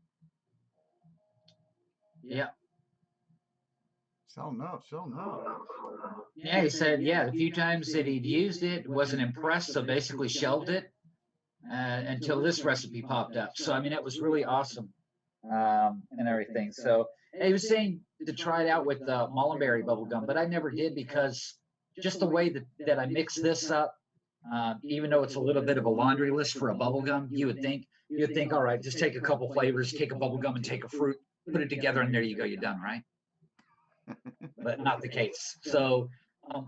Yeah. So no, so no. Yeah, he said, yeah, the few times that he'd used it, wasn't impressed, so basically shelved it until this recipe popped up. So, I mean, it was really awesome and everything. So, he was saying to try it out with Mullenberry bubblegum, but I never did because just the way that I mix this up, even though it's a little bit of a laundry list for a bubblegum, you'd think, all right, just take a couple flavors, take a bubblegum and take a fruit, put it together, and there you go, you're done, right? But not the case. So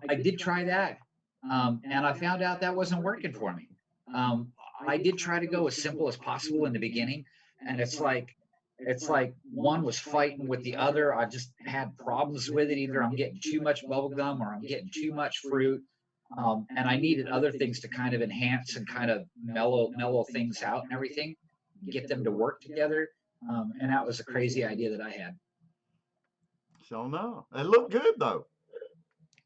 I did try that, and I found out that wasn't working for me. I did try to go as simple as possible in the beginning, and it's like one was fighting with the other. I just had problems with it. Either I'm getting too much bubble gum or I'm getting too much fruit. And I needed other things to kind of enhance and kind of mellow things out and everything, get them to work together. And that was a crazy idea that I had. So no. It looked good though.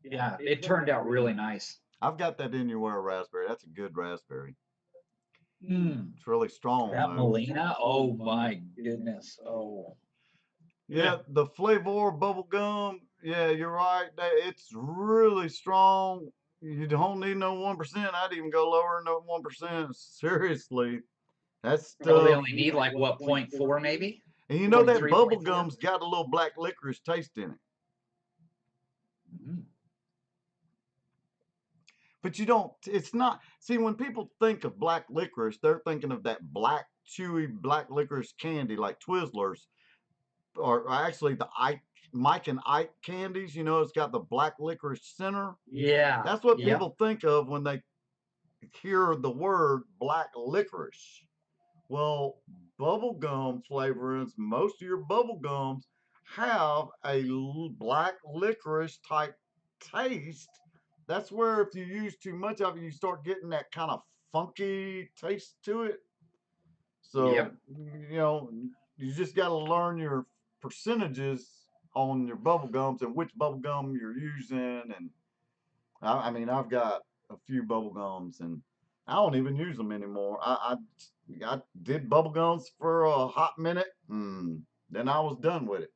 Yeah, it turned out really nice. I've got that Innuera raspberry. That's a good raspberry. Mm, It's really strong that though. Molina, oh my goodness. Oh, Yeah, the Flavor bubble gum. Yeah, you're right. It's really strong. You don't need no 1%. I'd even go lower than no 1%. Seriously. That Probably stuff, only need like what, point 0.4 maybe? and you know Point that 3, bubble point 4? gum's got a little black licorice taste in it. Mhm. But you don't, it's not, see, when people think of black licorice, they're thinking of that black, chewy black licorice candy like Twizzlers, or actually the Mike and Ike candies. You know, it's got the black licorice center. Yeah. That's what Yep. people think of when they hear the word black licorice. Well, bubble gum flavorings, most of your bubble gums have a black licorice type taste. That's where if you use too much of it, you start getting that kind of funky taste to it. So, Yep. you know, you just got to learn your percentages on your bubble gums and which bubble gum you're using. And I mean, I've got a few bubble gums and I don't even use them anymore. I did bubble gums for a hot minute and then I was done with it.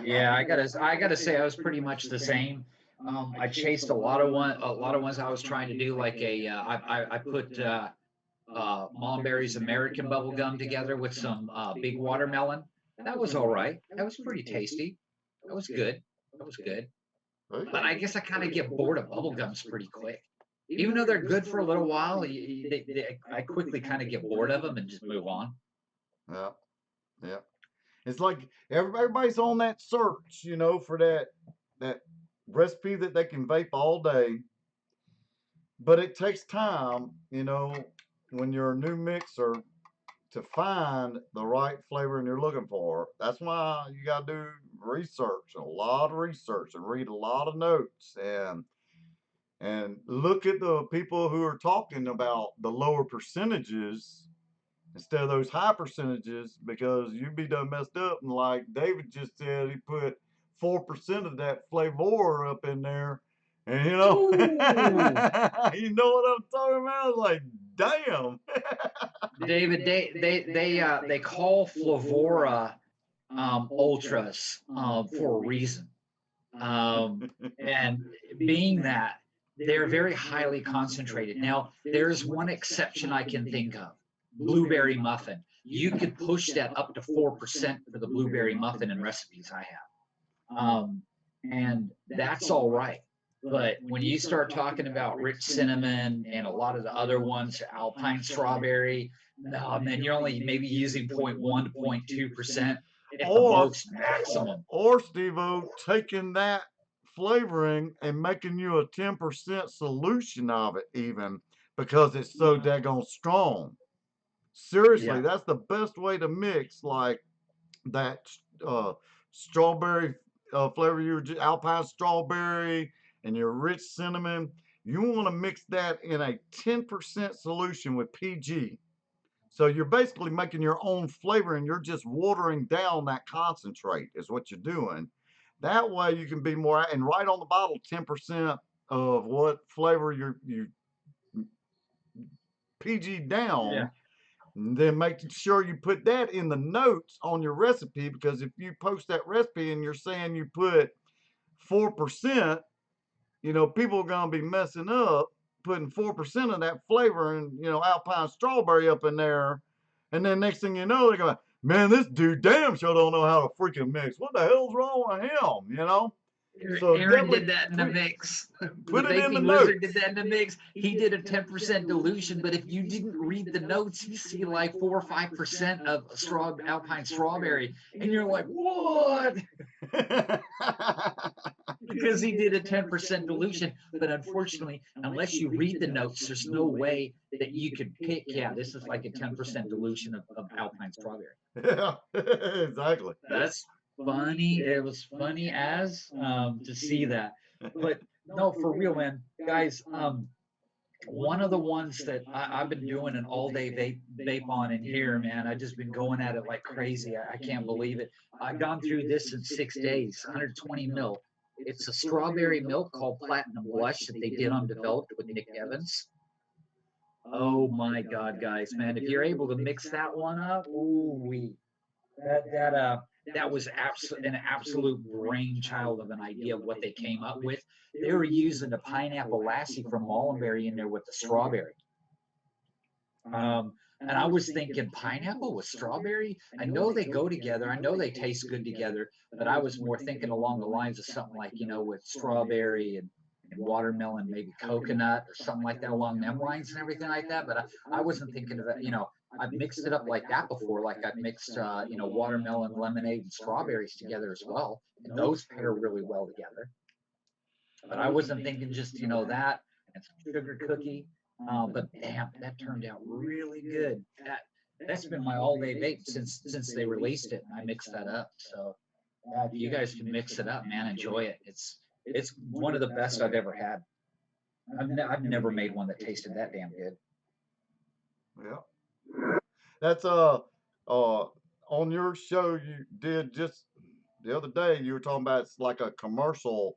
Yeah, I gotta say I was pretty much the same. I chased a lot of ones I was trying to do like I put Mullenberry's American bubble gum together with some big watermelon. That was all right. That was pretty tasty. That was good. That was good. There you But go. I guess I kind of get bored of bubble gums pretty quick. Even though they're good for a little while, I quickly kind of get bored of them and just move on. Yeah, yeah. It's like everybody's on that search, you know, for that recipe that they can vape all day. But it takes time, you know, when you're a new mixer to find the right flavor and you're looking for. That's why you got to do research, a lot of research, and read a lot of notes and look at the people who are talking about the lower percentages instead of those high percentages because you'd be done messed up. And like David just said, he put 4% of that flavor up in there. And you know, Ooh, you know what I'm talking about? Like, damn. David, they call Flavora ultras for a reason. Um, and being that they're very highly concentrated. Now, there's one exception I can think of, blueberry muffin. You could push that up to 4% for the blueberry muffin in recipes I have. And that's all right. But when you start talking about rich cinnamon and a lot of the other ones, alpine strawberry, no, man, you're only maybe using 0.1 to 0.2% at the or most maximum. or Steve-O taking that flavoring and making you a 10% solution of it even because it's so daggone strong. Seriously, Yeah. that's the best way to mix like that strawberry flavor, your alpine strawberry and your rich cinnamon. You want to mix that in a 10% solution with PG. So you're basically making your own flavor and you're just watering down that concentrate is what you're doing. That way you can be more, and right on the bottle, 10% of what flavor you PG Yeah. down. And then make sure you put that in the notes on your recipe because if you post that recipe and you're saying you put 4%, you know, people are going to be messing up putting 4% of that flavor and, you know, alpine strawberry up in there. And then next thing you know, they're going, man, this dude damn sure don't know how to freaking mix. What the hell's wrong with him? You know? So Aaron did definitely that in the mix. The put it in the vaping lizard did notes. that in the mix. He did a 10% dilution, but if you didn't read the notes, you see like 4 or 5% of alpine strawberry, and you're like, what? Because he did a 10% dilution. But unfortunately, unless you read the notes, there's no way that you could pick, yeah, this is like a 10% dilution of alpine strawberry. Yeah, exactly. That's funny. It was funny as to see that. But no, for real, man, guys. One of the ones that I've been doing an all day vape on in here, man. I've just been going at it like crazy. I can't believe it. I've gone through this in 6 days, 120 mil. It's a strawberry milk called Platinum Blush that they did on Developed with Nick Evans. Oh my God, guys, man! If you're able to mix that one up, ooh wee, that was an absolute brainchild of an idea of what they came up with. They were using the pineapple lassie from Mullenberry in there with the strawberry. And I was thinking pineapple with strawberry. I know they go together. I know they taste good together, but I was more thinking along the lines of something like, with strawberry and watermelon, maybe coconut or something like that along them lines and everything like that. But I wasn't thinking of it, I've mixed it up like that before. Like I've mixed, watermelon, lemonade, and strawberries together as well. And those pair really well together. But I wasn't thinking just, that and some sugar cookie. But damn, that turned out really good. That's been my all day vape since they released it. And I mixed that up. So if you guys can mix it up, man, enjoy it. It's one of the best I've ever had. I've never made one that tasted that damn good. Yeah. That's on your show you did just the other day. You were talking about it's like a commercial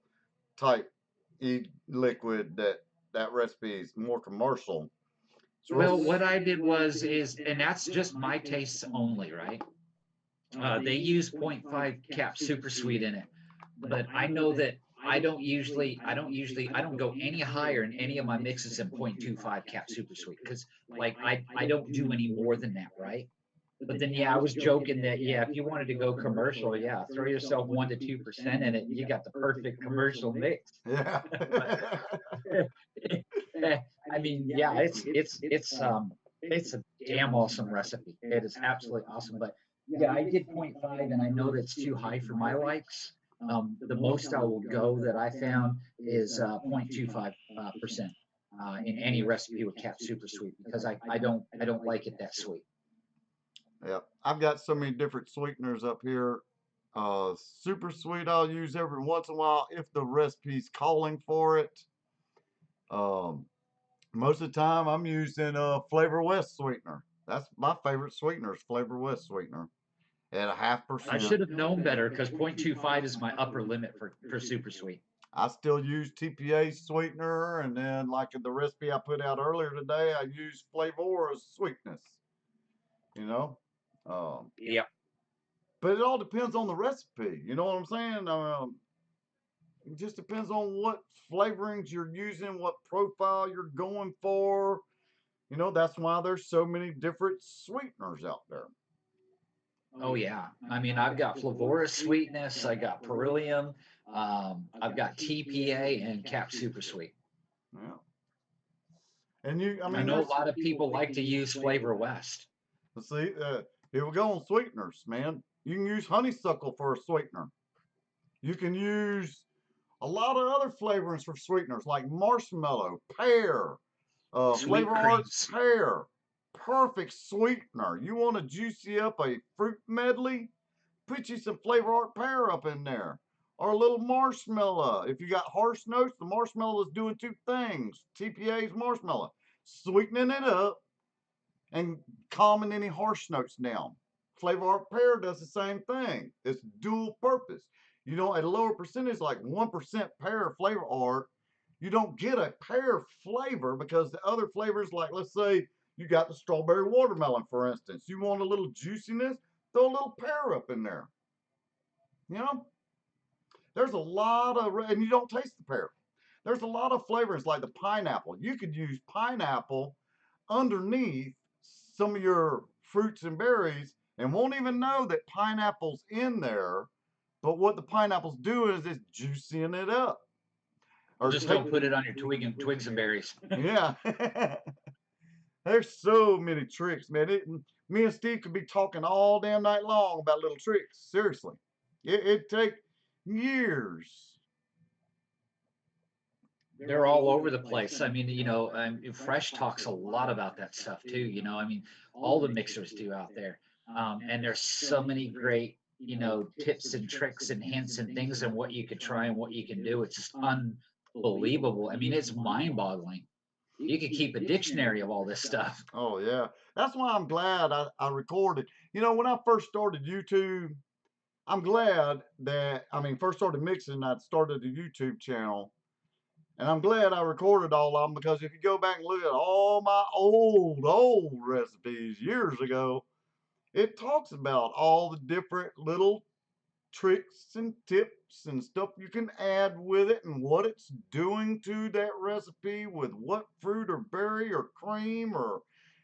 type liquid that recipe is more commercial. It's real. Well, what I did and that's just my tastes only, right? They use zero point 0.5 cap super sweet in it, but I know that I don't go any higher in any of my mixes than 0.25 cap super sweet because like I don't do any more than that, right? But then yeah, I was joking that yeah, if you wanted to go commercial, yeah, throw yourself 1 to 2% in it, and you got the perfect commercial mix. Yeah. I mean, yeah, it's a damn awesome recipe. It is absolutely awesome. But yeah, I did 0.5, and I know that's too high for my likes. The most I will go that I found is 0.25 percent in any recipe with cap super sweet because I don't like it that sweet. Yeah, I've got so many different sweeteners up here. Super sweet I'll use every once in a while if the recipe's calling for it. Um, Most of the time I'm using Flavor West sweetener. That's my favorite sweetener is Flavor West sweetener at a half I percent. should have known better because 0.25 is my upper limit for super sweet. I still use TPA sweetener, and then like in the recipe I put out earlier today, I use Flavor's sweetness. You know, um, Yep. but it all depends on the recipe. You know what I'm saying? It just depends on what flavorings you're using, what profile you're going for. That's why there's so many different sweeteners out there. Oh yeah. I mean, I've got Flavorist sweetness, I got Beryllium, I've got TPA and Cap Super Sweet. Yeah. And I I mean, know a lot of people like to use Flavor West. let's see, here we go on sweeteners, man. You can use honeysuckle for a sweetener. You can use a lot of other flavorings for sweeteners like marshmallow, pear, Sweet Flavor Arts creams. pear. Perfect sweetener. You want to juicy up a fruit medley? Put you some Flavor Art pear up in there. Or a little marshmallow. If you got harsh notes, the marshmallow is doing two things. TPA's marshmallow, sweetening it up and calming any harsh notes down. Flavor Art pear does the same thing. It's dual purpose. At a lower percentage, like 1% pear Flavor Art, you don't get a pear flavor because the other flavors, like let's say you got the strawberry watermelon, for instance, you want a little juiciness, throw a little pear up in there. You know, there's a lot of, and you don't taste the pear. There's a lot of flavors like the pineapple. You could use pineapple underneath some of your fruits and berries and won't even know that pineapple's in there. But what the pineapple's doing is it's juicing it up. Or Or just take, don't put it on your twigs and berries. yeah. There's so many tricks, man. Me and Steve could be talking all damn night long about little tricks. Seriously, it'd take years. They're all over the place. I mean, Fresh talks a lot about that stuff too. I mean, all the mixers do out there. And there's so many great, tips and tricks and hints and things and what you could try and what you can do. It's just unbelievable. I mean, it's mind boggling. You could keep a dictionary of all this stuff. Oh yeah, that's why I'm glad I recorded. When I first started YouTube, I'm glad that first started mixing. I started a YouTube channel. And I'm glad I recorded all of them because if you go back and look at all my old recipes years ago, it talks about all the different little tricks and tips and stuff you can add with it and what it's doing to that recipe with what fruit or berry or cream or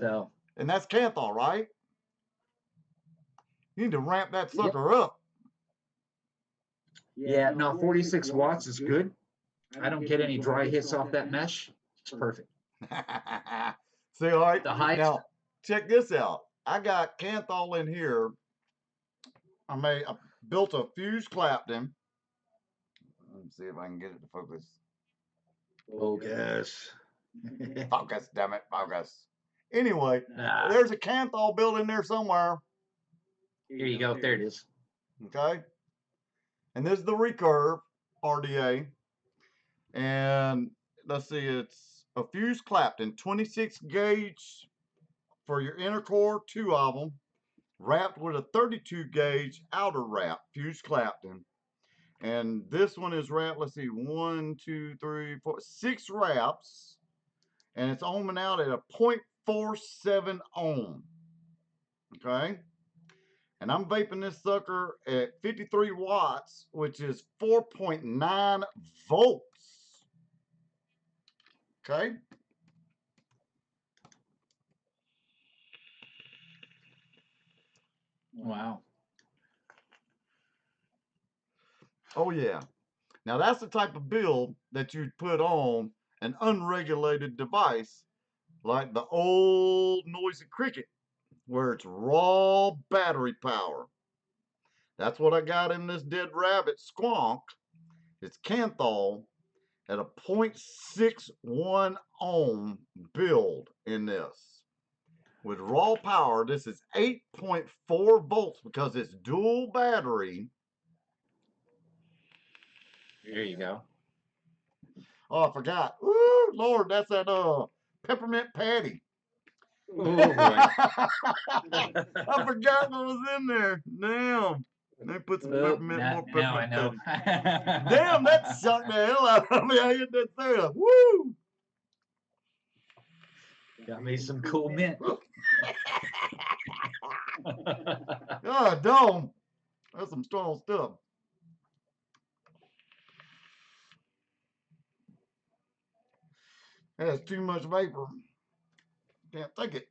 So, And that's Canthal, right? You need to ramp that yep. sucker up. Yeah, no, 46 watts is good. I don't get any dry hits off that mesh. It's perfect. See, all right. The highest. Now, check this out. I got Canthal in here. I built a fused Clapton. Let me see if I can get it to focus. Focus. Focus, damn it, focus. Anyway, Ah, there's a Canthal built in there somewhere. here you go. There it is. Okay. And this is the recurve RDA. And let's see, it's a fused Clapton, 26 gauge for your inner core, 2 of them, wrapped with a 32 gauge outer wrap, fused Clapton. And this one is wrapped, let's see, 1, 2, 3, 4, 6 wraps. And it's ohming out at a 0.47 ohm. Okay. And I'm vaping this sucker at 53 watts, which is 4.9 volts. Okay. Wow. Oh, yeah. Now, that's the type of build that you'd put on an unregulated device like the old Noisy Cricket, where it's raw battery power. That's what I got in this Dead Rabbit Squonk. It's Canthal at a 0.61 ohm build in this. With raw power, this is 8.4 volts because it's dual battery. There you go. Oh, I forgot. Ooh, Lord, that's that peppermint patty. Oh boy. I forgot what was in there. Damn. They put some peppermint, more Now I peppermint know. patty. Damn, that sucked the hell out of me. I hit that thing. Woo! Got me some cool mint. God, dome. That's some strong stuff. That's too much vapor. Can't take it.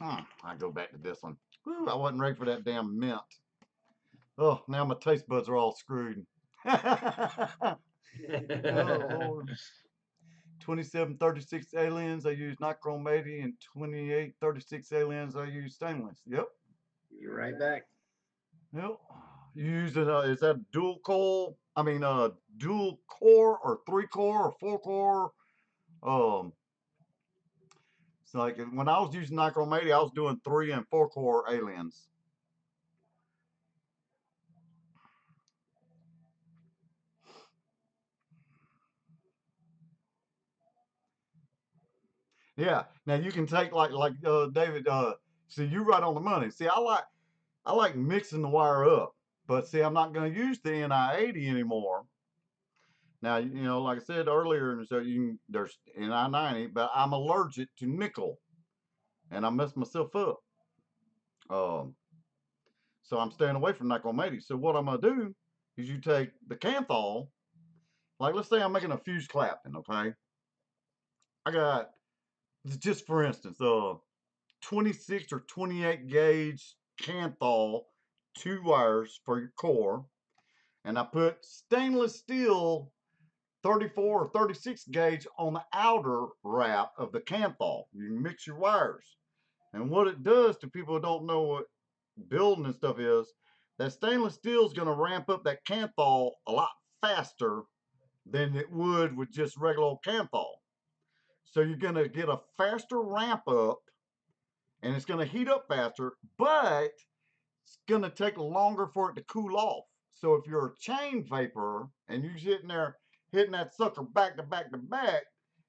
I go back to this one. Woo, I wasn't ready for that damn mint. Oh, now my taste buds are all screwed. Oh, Lord. 2736 aliens, I use NICOTINE, and 2836 aliens, I use stainless. Yep. You're right back. Yep. You using is that dual coil? I mean dual core or 3-core or 4-core? It's like when I was using NICOTINE, I was doing 3 and 4-core aliens. Yeah. Now you can take like David. See, you right on the money. See, I like mixing the wire up, but see, I'm not going to use the NI80 anymore. Now, you know, like I said earlier, so there's NI90, but I'm allergic to nickel, and I messed myself up. Um, so I'm staying away from NICOTINE. So what I'm gonna do is you take the Canthal, like let's say I'm making a fused Clapton, okay? I got just for instance, 26 or 28 gauge Canthal, 2 wires for your core, and I put stainless steel 34 or 36 gauge on the outer wrap of the Canthal. You can mix your wires. And what it does to people who don't know what building and stuff is, that stainless steel is going to ramp up that Canthal a lot faster than it would with just regular old Canthal. So you're going to get a faster ramp up, and it's going to heat up faster, but it's going to take longer for it to cool off. So if you're a chain vapor and you're sitting there hitting that sucker back to back to back,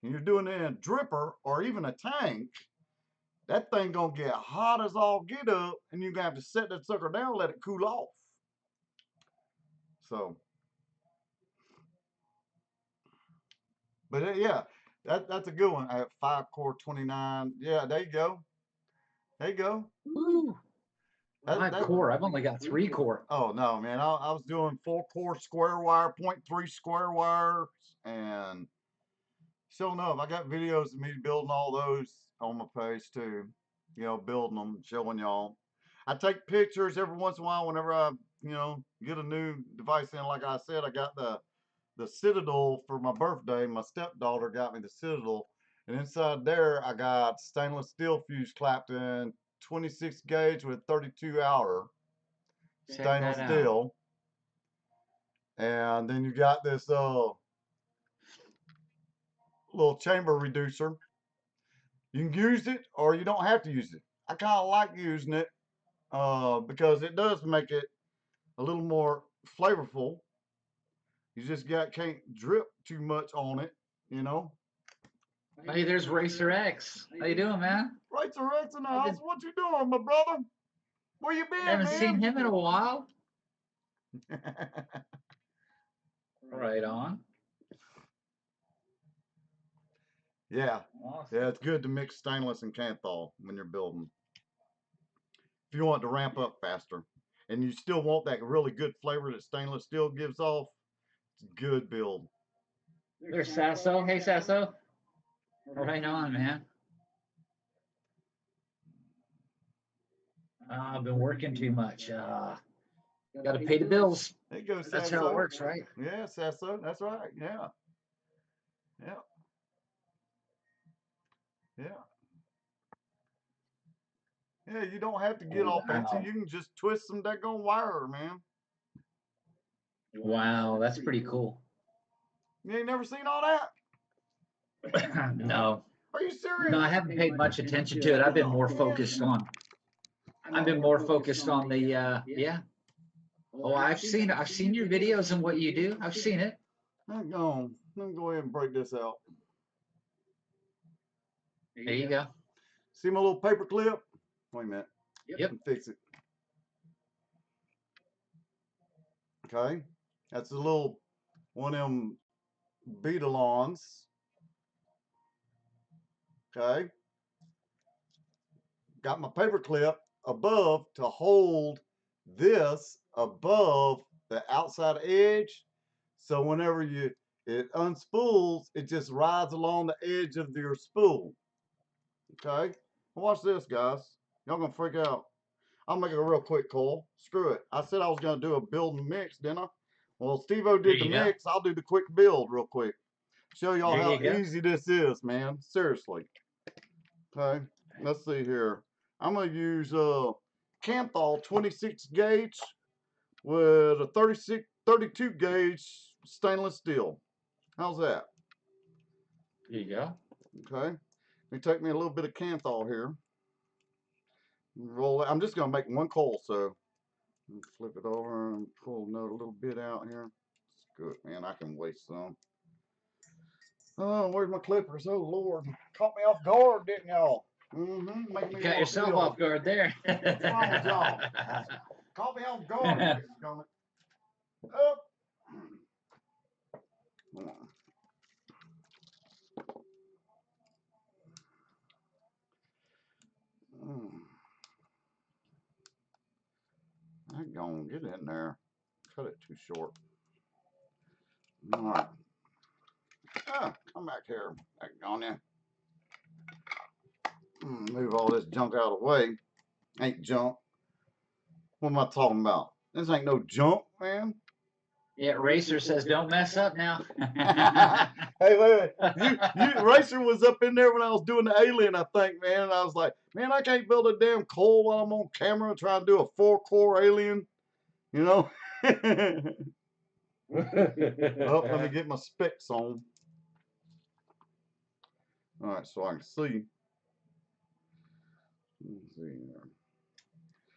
and you're doing it in a dripper or even a tank, that thing gonna get hot as all get up, and you're gonna have to set that sucker down and let it cool off. So, but yeah, that's a good one. I have 5-core 29. Yeah, there you go. There you go. Woo. Five core. I've only got 3-core. Oh no, man! I was doing 4-core square wire, 0.3 square wires, and Sure enough, I got videos of me building all those on my page too. You know, building them, showing y'all. I take pictures every once in a while whenever I, get a new device in. Like I said, I got the Citadel for my birthday. My stepdaughter got me the Citadel, and inside there I got stainless steel fuse clapped in, 26 gauge with 32 hour Check stainless that out. steel, and then you got this little chamber reducer. You can use it or you don't have to use it. I kind of like using it because it does make it a little more flavorful. You just can't drip too much on it, you know. Hey, there's Racer X. How you doing, man? Racer X in the I've house. been What you doing, my brother? Where you been, haven't seen man? him in a while. Right on. Yeah, Awesome. yeah, it's good to mix stainless and Kanthal when you're building. If you want it to ramp up faster, and you still want that really good flavor that stainless steel gives off, it's a good build. There's Sasso. Hey, Sasso. Right on, man. I've been working too much. Got to pay the bills. There you go, That's how it Sasso. works, right? Yeah, Sasso. That's right. Yeah, yeah, yeah. Yeah, you don't have to get all fancy. Wow. You can just twist some daggone wire, man. Wow, that's pretty cool. You ain't never seen all that? No, Are you no, serious? I haven't paid much attention to it. I've been more focused on. I've been more focused on the. Yeah. Oh, I've seen your videos and what you do. I've seen it. Hang on. Let me go ahead and break this out. There you go. See my little paper clip? Wait a minute. Yep. Let me fix it. Okay. That's a little one of them beat-alongs. Okay. Got my paper clip above to hold this above the outside edge. So whenever it unspools, it just rides along the edge of your spool. Okay. Watch this, guys. Y'all gonna freak out. I'll make it a real quick call. Screw it. I said I was gonna do a build and mix, didn't I? Well, Steve-O There did the you go. mix. I'll do the quick build real quick. Show y'all There how you go. easy this is, man. Seriously. Okay. Let's see here. I'm gonna use Kanthal 26 gauge with a 32 gauge stainless steel. How's that? There you go. Okay. Let me take me a little bit of Kanthal here. Roll it. I'm just gonna make one coil, so flip it over and pull another little bit out here. It's good, man. I can waste some. Oh, where's my clippers? Oh Lord, caught me off guard, didn't y'all? Mm-hmm. Make You me got want to yourself feel. off guard there. What's wrong with y'all? Caught me off guard, ladies and gentlemen. Up. Mm. I'm gonna get in there. Cut it too short. All right. Ah, come back here. Back on there. Move all this junk out of the way. Ain't junk. What am I talking about? This ain't no junk, man. Yeah, Racer says don't mess up now. Hey, wait. Racer was up in there when I was doing the alien, I think, man. And I was like, man, I can't build a damn coil while I'm on camera trying to do a 4-core alien, you know? Oh, let me get my specs on. All right, so I can see. Let's see here.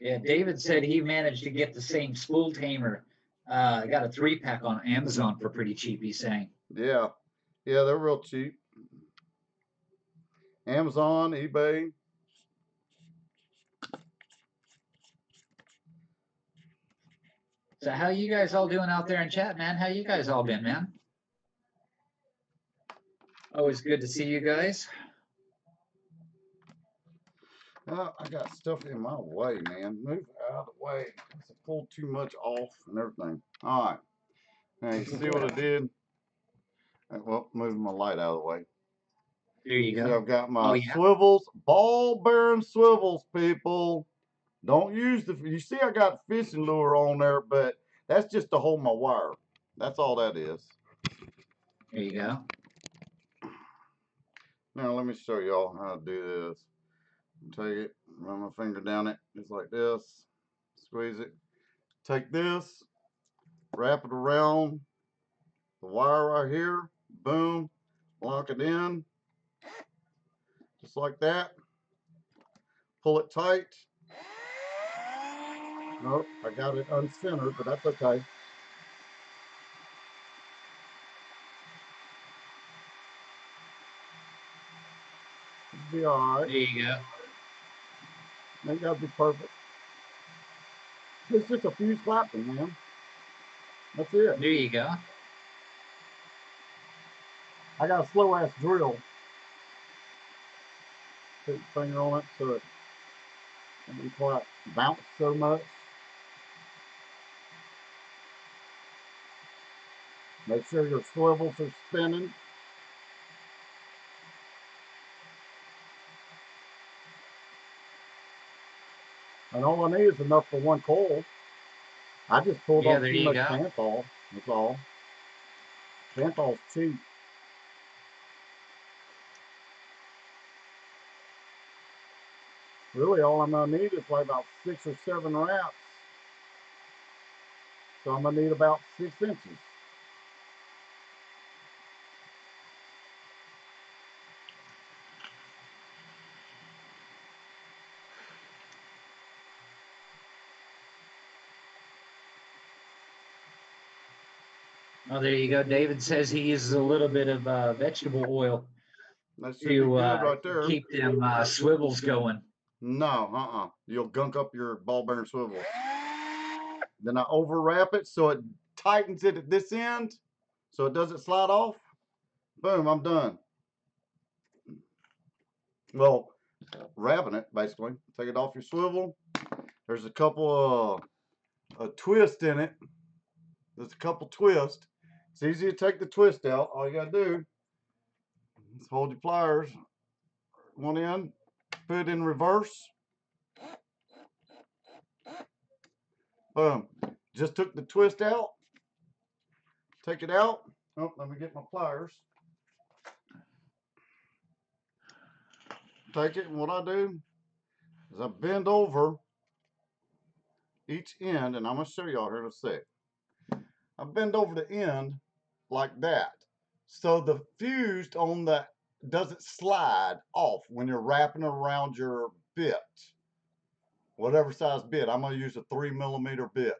Yeah, David said he managed to get the same spool tamer. Got a 3-pack on Amazon for pretty cheap, he's saying. Yeah. Yeah, they're real cheap. Amazon, eBay. So how you guys all doing out there in chat, man? How you guys all been, man? Always good to see you guys. I got stuff in my way, man. Move out of the way. I pulled too much off and everything. All right. Hey, see what I did? Well, moving my light out of the way. There you See, go. I've got Oh my yeah. swivels, ball bearing swivels, people. Don't use you see I got fishing lure on there, but that's just to hold my wire. That's all that is. There you go. Now let me show y'all how to do this. Take it, run my finger down it, just like this. Squeeze it. Take this, wrap it around the wire right here. Boom. Lock it in. Just like that. Pull it tight. Nope, I got it uncentered, but that's okay. It'll be alright. There you go. Ain't gotta be perfect. It's just a few slapping, man. That's it. There you go. I got a slow ass drill. Put your finger on it so it doesn't quite bounce so much. Make sure your swivels are spinning. And all I need is enough for one coil. I just pulled Yeah, off there too you much go. Santhol. That's all. Santhol's cheap. Really, all I'm gonna need is like about 6 or 7 wraps. So I'm gonna need about 6 inches. Oh, there you go. David says he uses a little bit of vegetable oil That should be to good right there. keep them swivels going. No, You'll gunk up your ball bearing swivel. Then I overwrap it so it tightens it at this end so it doesn't slide off. Boom, I'm done. Well, wrapping it basically. Take it off your swivel. There's a couple of twists in it. There's a couple twists. It's easy to take the twist out. All you gotta do is hold your pliers one end, put it in reverse. Boom. Just took the twist out. Take it out. Oh, let me get my pliers. Take it, and what I do is I bend over each end, and I'm gonna show y'all here in a sec. I bend over the end like that, so the fuse on the doesn't slide off when you're wrapping around your bit, whatever size bit. I'm gonna use a 3mm bit,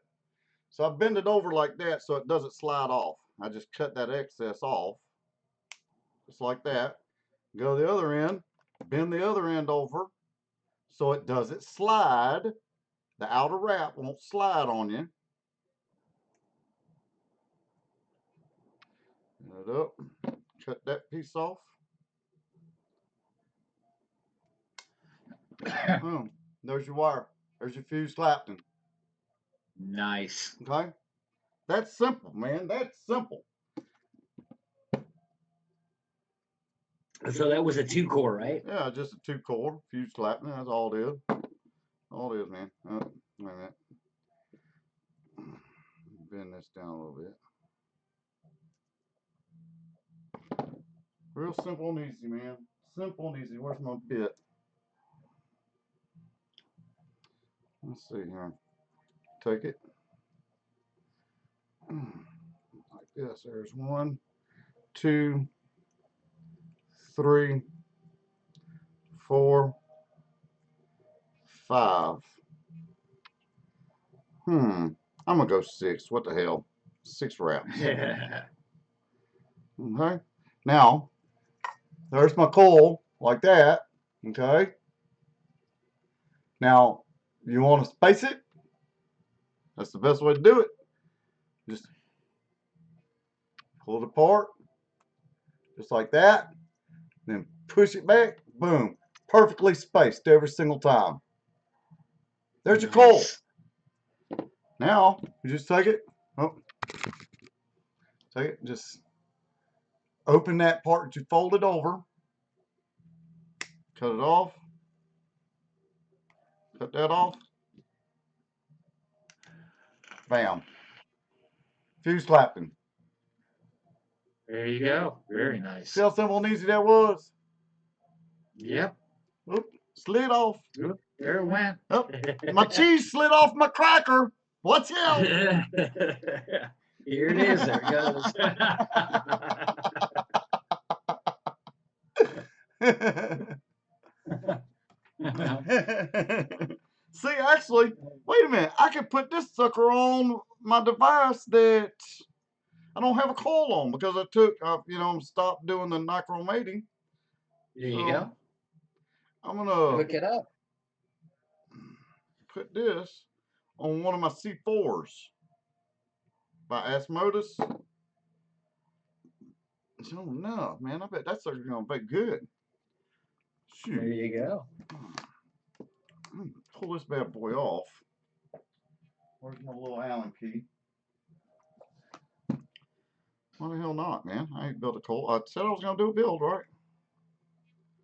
so I bend it over like that so it doesn't slide off. I just cut that excess off, just like that. Go to the other end, bend the other end over so it doesn't slide. The outer wrap won't slide on you. It up, cut that piece off. Boom. There's your wire. There's your fuse slapped in. Nice. Okay? That's simple, man. That's simple. So that was a 2-core, right? Yeah, just a 2-core fuse slapping. That's all it is. All it is, man. Wait a minute. Bend this down a little bit. Real simple and easy, man. Simple and easy. Where's my bit? Let's see here. Take it. Like this. There's 1, 2, 3, 4, 5. I'm gonna go 6. What the hell? 6 wraps. Okay. Now, there's my coil like that. Okay. Now, you want to space it? That's the best way to do it. Just pull it apart, just like that. Then push it back. Boom. Perfectly spaced every single time. There's your coil. Nice. Now, you just take it. Oh, take it. Just open that part that you folded over. Cut it off. Cut that off. Bam. Fuse clapping. There you go. Very nice. See how simple and easy that was? Yep. Oop, slid off. Oop, there it went. Oh, my cheese slid off my cracker. Watch out. Here it is. There it goes. See, actually, wait a minute. I could put this sucker on my device that I don't have a coil on because I took, stopped doing the NICOTINE. There you go. I'm gonna Hook it up. put this on one of my C4s by Osmosis. Oh no, man! I bet that sucker's gonna be good. Shoot. There you go. Pull this bad boy off. Where's my little Allen key? Why the hell not, man? I ain't built a coil. I said I was gonna do a build, right?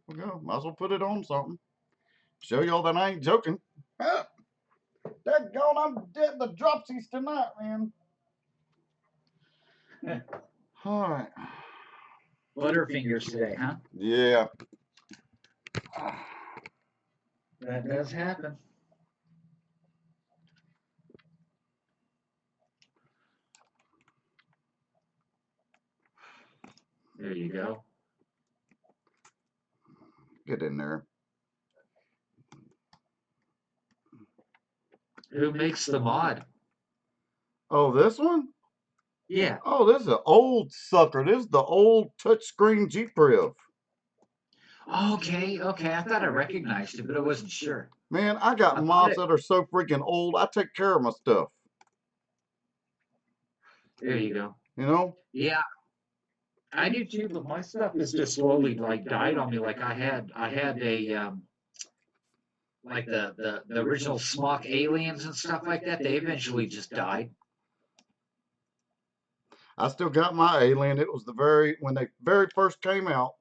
There we go. Might as well put it on something. Show y'all that I ain't joking. Ah, daggone, I'm dead the dropsies tonight, man. Alright. Butterfingers today, huh? Yeah. That does happen. There you go. Get in there. Who makes the mod? Oh, this one? Yeah. Oh, this is an old sucker. This is the old touchscreen Jeep Rev. Okay, okay. I thought I recognized it, but I wasn't sure. Man, I got mods that are so freaking old. I take care of my stuff. There you go. You know? Yeah. I do too, but my stuff has just slowly like died on me. Like I had a like the original Smock aliens and stuff like that. They eventually just died. I still got my alien. It was when they very first came out.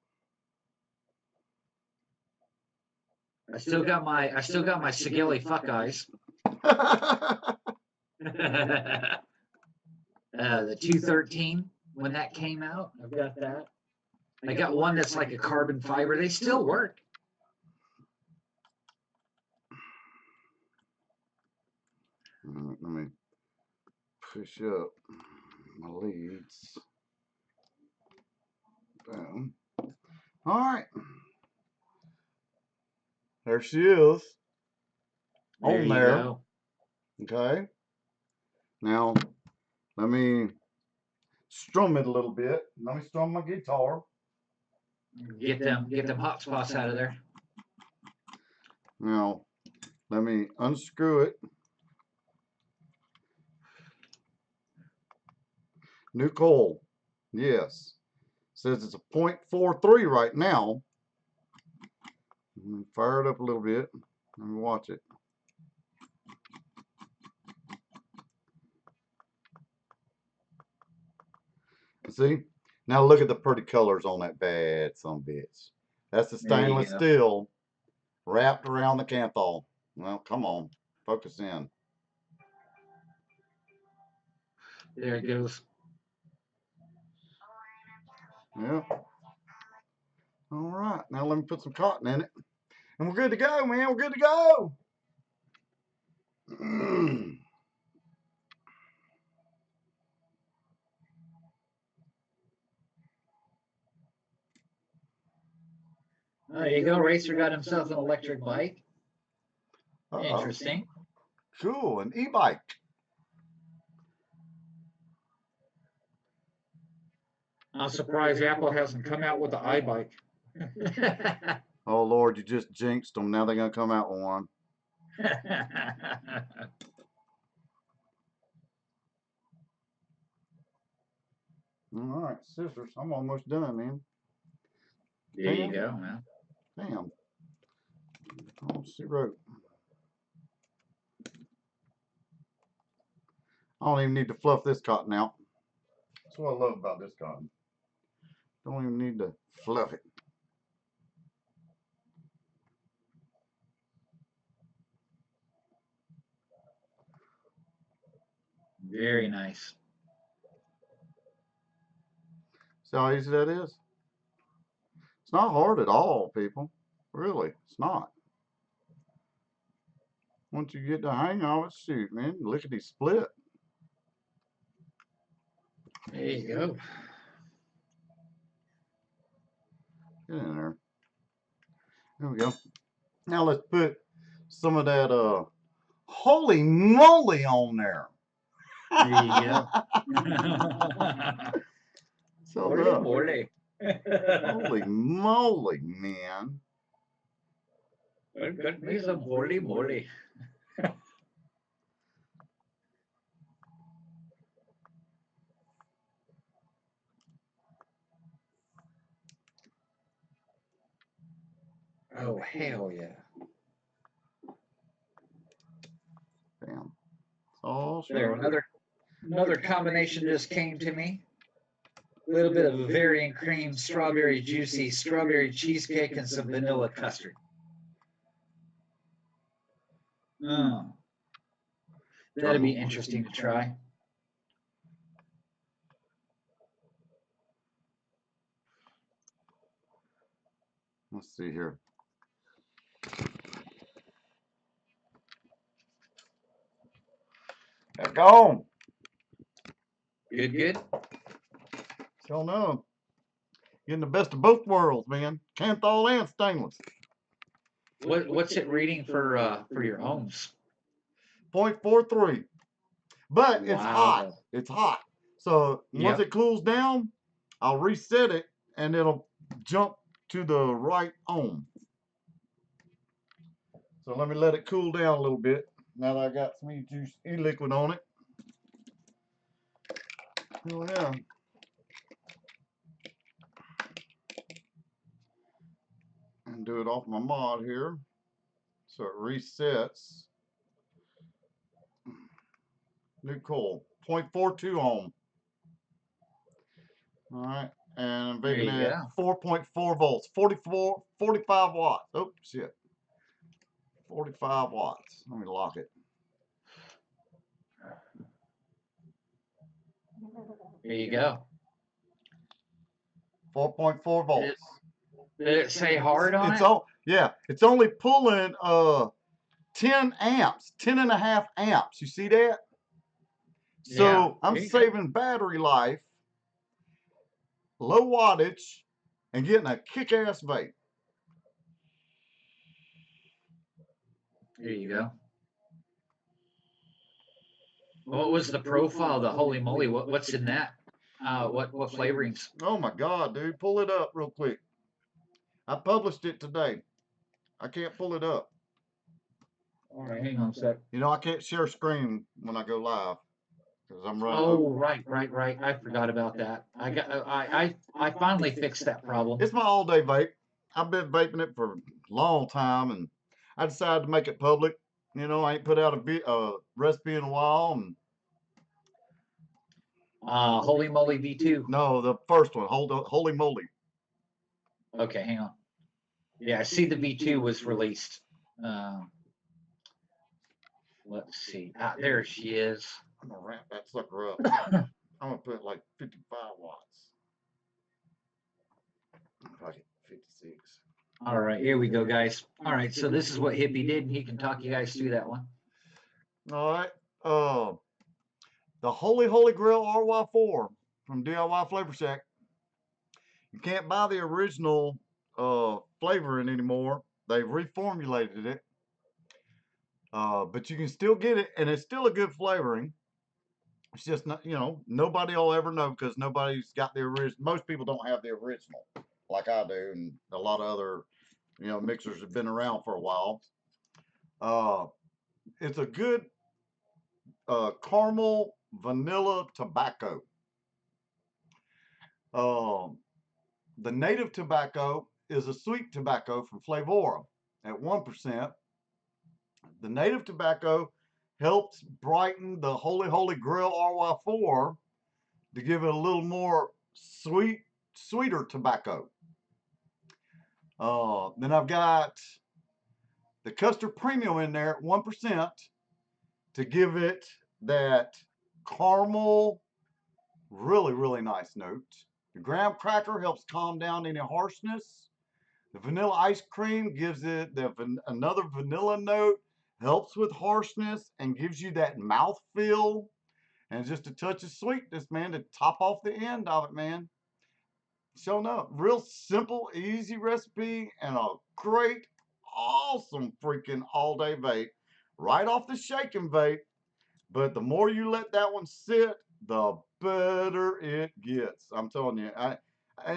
I still got my Sigilli fuck eyes. The 213 when that came out. I've got that. I got one that's like a carbon fiber. They still work. Let me push up my leads. Boom. All right. There she is. On there. Go. Okay. Now, let me strum it a little bit. Let me strum my guitar. Get them hot spots out of there. Now, let me unscrew it. New coil. Yes. Says it's a 0.43 right now. Fire it up a little bit. Let me watch it. See? Now look at the pretty colors on that bad son of a bitch. That's the stainless steel wrapped around the canthal. Well, come on. Focus in. There it goes. Yeah. All right. Now let me put some cotton in it. And we're good to go, man. We're good to go. There you go. Racer got himself an electric bike. Interesting. Cool. An e-bike. I'm surprised Apple hasn't come out with the iBike. Oh, Lord, you just jinxed them. Now they're going to come out with one. All right, scissors. I'm almost done, man. There you go, man. Damn. Oh, she wrote. I don't even need to fluff this cotton out. That's what I love about this cotton. Don't even need to fluff it. Very nice. See how easy that is? It's not hard at all, people. Really, it's not. Once you get the hang of it, shoot, man, lickety split. There you go. Get in there. There we go. Now let's put some of that holy moly on there. There you go. So Holy look, moly. holy moly, man. Got me some holy moly. Oh, hell yeah. Damn. Oh, There, another combination just came to me. A little bit of Bavarian cream, strawberry juicy, strawberry cheesecake, and some vanilla custard. Oh, that'd be interesting to try. Let's see here. Go. Good, good. Still know. Getting the best of both worlds, man. Canthol and stainless. What's it reading for your ohms? 0.43. But it's hot. Wow. It's hot. So once Yep. it cools down, I'll reset it and it'll jump to the right ohm. So let me let it cool down a little bit. Now that I got some e-liquid on it. Oh yeah. And do it off my mod here. So it resets. New coil. 0.42 ohm. Alright. And I'm making it 4.4 volts. 45 watts. Oh shit. 45 watts. Let me lock it. There you go. 4.4 volts. Did it say hard on It's it? yeah, it's only pulling 10 amps, 10 and a half amps. You see that? So Yeah, I'm saving battery life, low wattage, and getting a kick-ass vape. There you go. What was the profile? The holy moly! What's in that? What flavorings? Oh my God, dude, pull it up real quick. I published it today. I can't pull it up. All right, hang on a sec. You know, I can't share screen when I go live because I'm running. Oh, right. I forgot about that. I finally fixed that problem. It's my all-day vape. I've been vaping it for a long time, and I decided to make it public. You know, I ain't put out a recipe in a while, and Holy moly V2. no, the first one, holy moly. Okay, hang on. Yeah, I see the V2 was released. Let's see. There she is. I'm gonna ramp that sucker up. I'm gonna put like 55 watts. Fuck it, 56. All right, here we go, guys. All right, so this is what Hippy did, and he can talk you guys through that one. All right. The Holy Grail RY4 from DIY Flavor Shack. You can't buy the original flavoring anymore. They've reformulated it. But you can still get it, and it's still a good flavoring. It's just not, you know, nobody will ever know because nobody's got the original. Most people don't have the original like I do, and a lot of other, you know, mixers have been around for a while. It's a good caramel vanilla tobacco. The native tobacco is a sweet tobacco from Flavora at 1%. The native tobacco helps brighten the Holy Grail RY4 to give it a little more sweeter tobacco. Then I've got the Custard Premium in there at 1% to give it that caramel, really, really nice note. The graham cracker helps calm down any harshness. The vanilla ice cream gives it another vanilla note, helps with harshness, and gives you that mouth feel. And just a touch of sweetness, man, to top off the end of it, man. Showing up. Real simple, easy recipe, and a great, awesome freaking all day vape. Right off the shaking vape. But the more you let that one sit, the better it gets. I'm telling you. And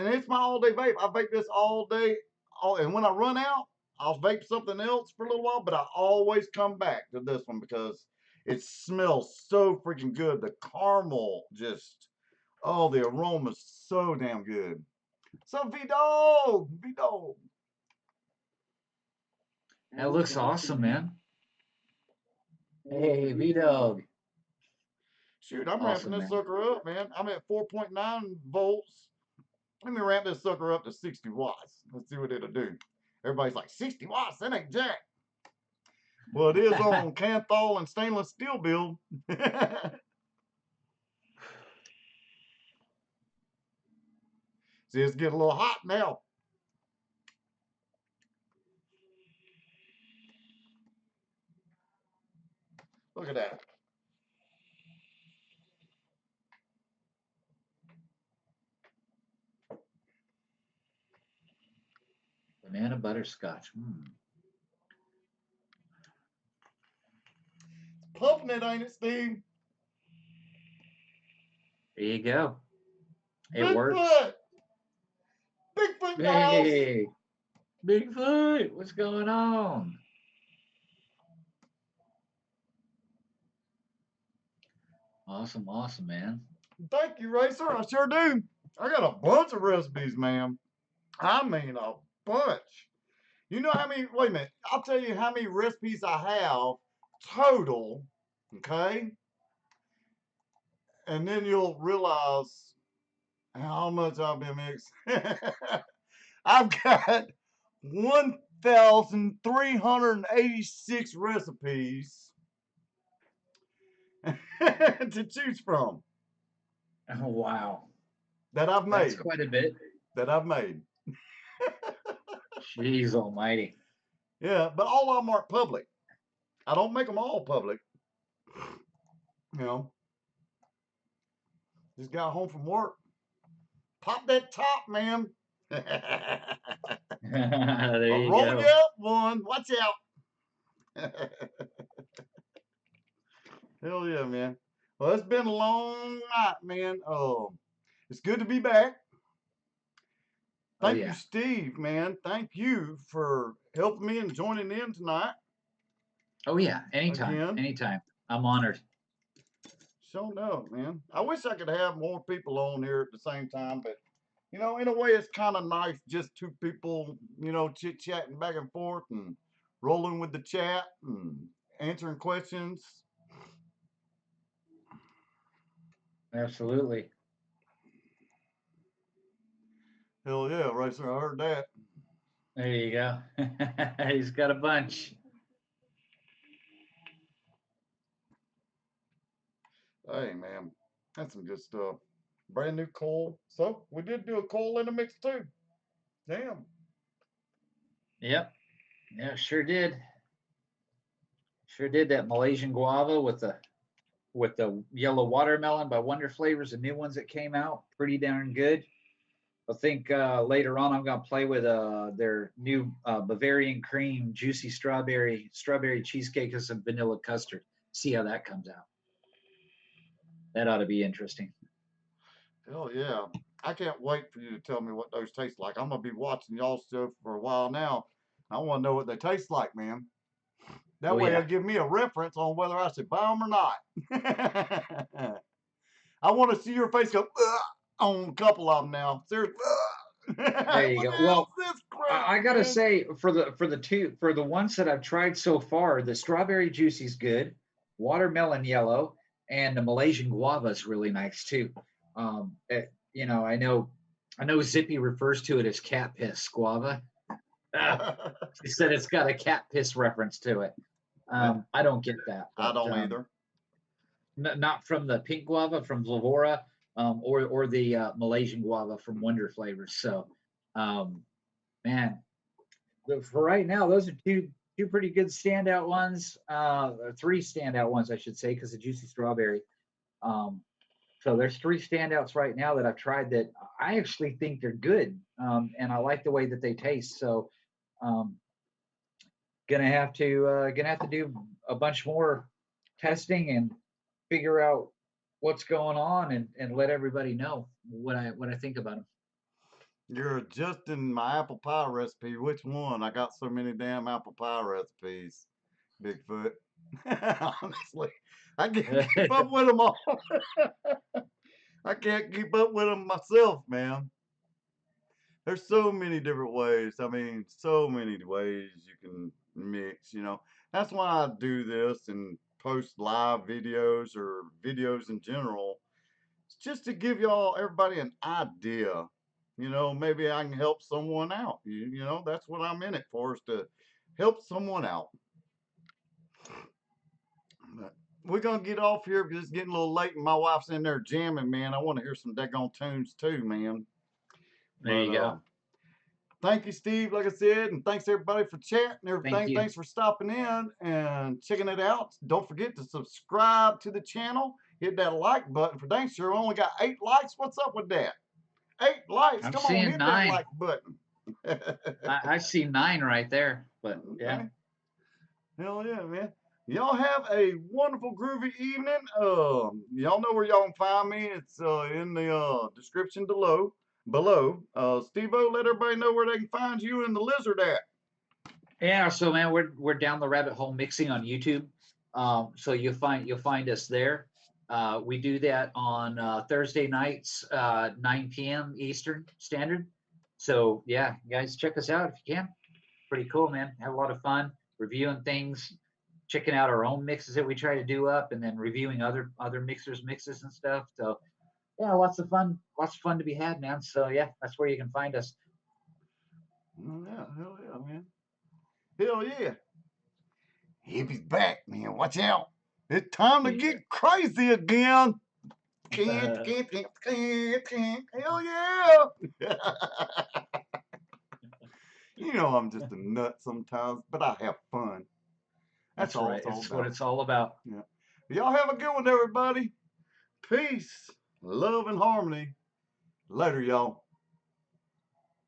it's my all day vape. I vape this all day. And when I run out, I'll vape something else for a little while, but I always come back to this one because it smells so freaking good. The caramel just, oh, the aroma's so damn good. So V-Dog, V-Dog. That looks awesome, man. Hey, V-Dog. Shoot, I'm ramping Awesome, this man. sucker up, man. I'm at 4.9 volts. Let me ramp this sucker up to 60 watts. Let's see what it'll do. Everybody's like, 60 watts? That ain't jack. Well, it is on Canthal and stainless steel build. See, it's getting a little hot now. Look at that. Banana butterscotch. Puffing it, ain't it, Steve? There you go. It works. Bigfoot! Bigfoot, guys! Hey, Bigfoot, what's going on? Awesome, awesome, man. Thank you, Racer. I sure do. I got a bunch of recipes, man. I mean, a bunch. You know how many, wait a minute, I'll tell you how many recipes I have total, okay? And then you'll realize how much I've been mixing. I've got 1,386 recipes to choose from Oh, wow. that I've That's made. quite a bit. That I've made. Jeez almighty. Yeah, but all of them aren't public. I don't make them all public. You know, just got home from work. Pop that top, man. There I'll you roll you go. up one. Watch out. Hell yeah, man. Well, it's been a long night, man. It's good to be back. Oh, Thank you, yeah. Steve, man. Thank you for helping me and joining in tonight Oh, yeah. Anytime. again. Anytime. I'm honored. So no, man. I wish I could have more people on here at the same time, but you know, in a way, it's kind of nice just two people, you know, chit chatting back and forth and rolling with the chat and answering questions. Absolutely. Hell yeah, Racer, I heard that. There you go. He's got a bunch. Hey, man, that's some good stuff. Brand new coil. So we did do a coil in the mix too. Damn. Yep. Yeah, sure did. Sure did. That Malaysian guava with the yellow watermelon by Wonder Flavors, the new ones that came out, pretty darn good. I think later on I'm gonna play with their new Bavarian cream juicy strawberry cheesecake and some vanilla custard. See how that comes out. That ought to be interesting. Hell yeah. I can't wait for you to tell me what those taste like. I'm gonna be watching y'all stuff for a while now. I want to know what they taste like, man. That Oh way, it'll yeah. give me a reference on whether I should buy them or not. I want to see your face go "Ugh," on a couple of them now. Seriously. What There you the go. hell's Well, this crap, I gotta man? say for the ones that I've tried so far, the strawberry juicy's good, watermelon yellow, and the Malaysian guava is really nice too. You know, I know Zippy refers to it as cat piss guava. Ah, he said it's got a cat piss reference to it. I don't get that, I but don't either. not from the pink guava from Flavora, or the Malaysian guava from Wonder Flavors. So, um, man, for right now, those are two pretty good standout ones. Or three standout ones, I should say, because the juicy strawberry. Um, so there's three standouts right now that I've tried that I actually think they're good, and I like the way that they taste. So, um, gonna have to do a bunch more testing and figure out what's going on, and let everybody know what I think about them. You're adjusting my apple pie recipe. Which one? I got so many damn apple pie recipes, Bigfoot. Honestly, I can't keep up with them all. I can't keep up with them myself, man. There's so many different ways. I mean, so many ways you can mix, you know. That's why I do this and post live videos or videos in general. It's just to give y'all, everybody, an idea. You know, maybe I can help someone out. You know, that's what I'm in it for, is to help someone out. But we're gonna get off here because it's getting a little late and my wife's in there jamming, man. I want to hear some daggone tunes too, man. There But you go. thank you, Steve, like I said, and thanks everybody for chatting and Thank everything. you. Thanks for stopping in and checking it out. Don't forget to subscribe to the channel. Hit that like button. For dang sure, we only got 8 likes. What's up with that? 8 likes. I'm Come on, seeing hit that 9. like button. I see 9 right there. But yeah, Okay. Hell yeah, man. Y'all have a wonderful, groovy evening. Y'all know where y'all can find me. It's in the description below. Steve-O, let everybody know where they can find you and the lizard at. yeah. So man, we're down the rabbit hole mixing on YouTube. So you'll find us there. We do that on Thursday nights, 9 p.m. Eastern Standard. So yeah, guys, check us out if you can. Pretty cool, man. Have a lot of fun reviewing things, checking out our own mixes that we try to do up, and then reviewing other mixers' mixes and stuff. So yeah, lots of fun to be had, man. So yeah, that's where you can find us. Yeah, hell yeah, man. Hell yeah. Hippy's back, man. Watch out. It's time to Yeah. get crazy again. Can't. Hell yeah. You know I'm just a nut sometimes, but I have fun. That's That's all right. it's all It's what about. it's all about. Yeah. Y'all have a good one, everybody. Peace, love, and harmony. Later, y'all.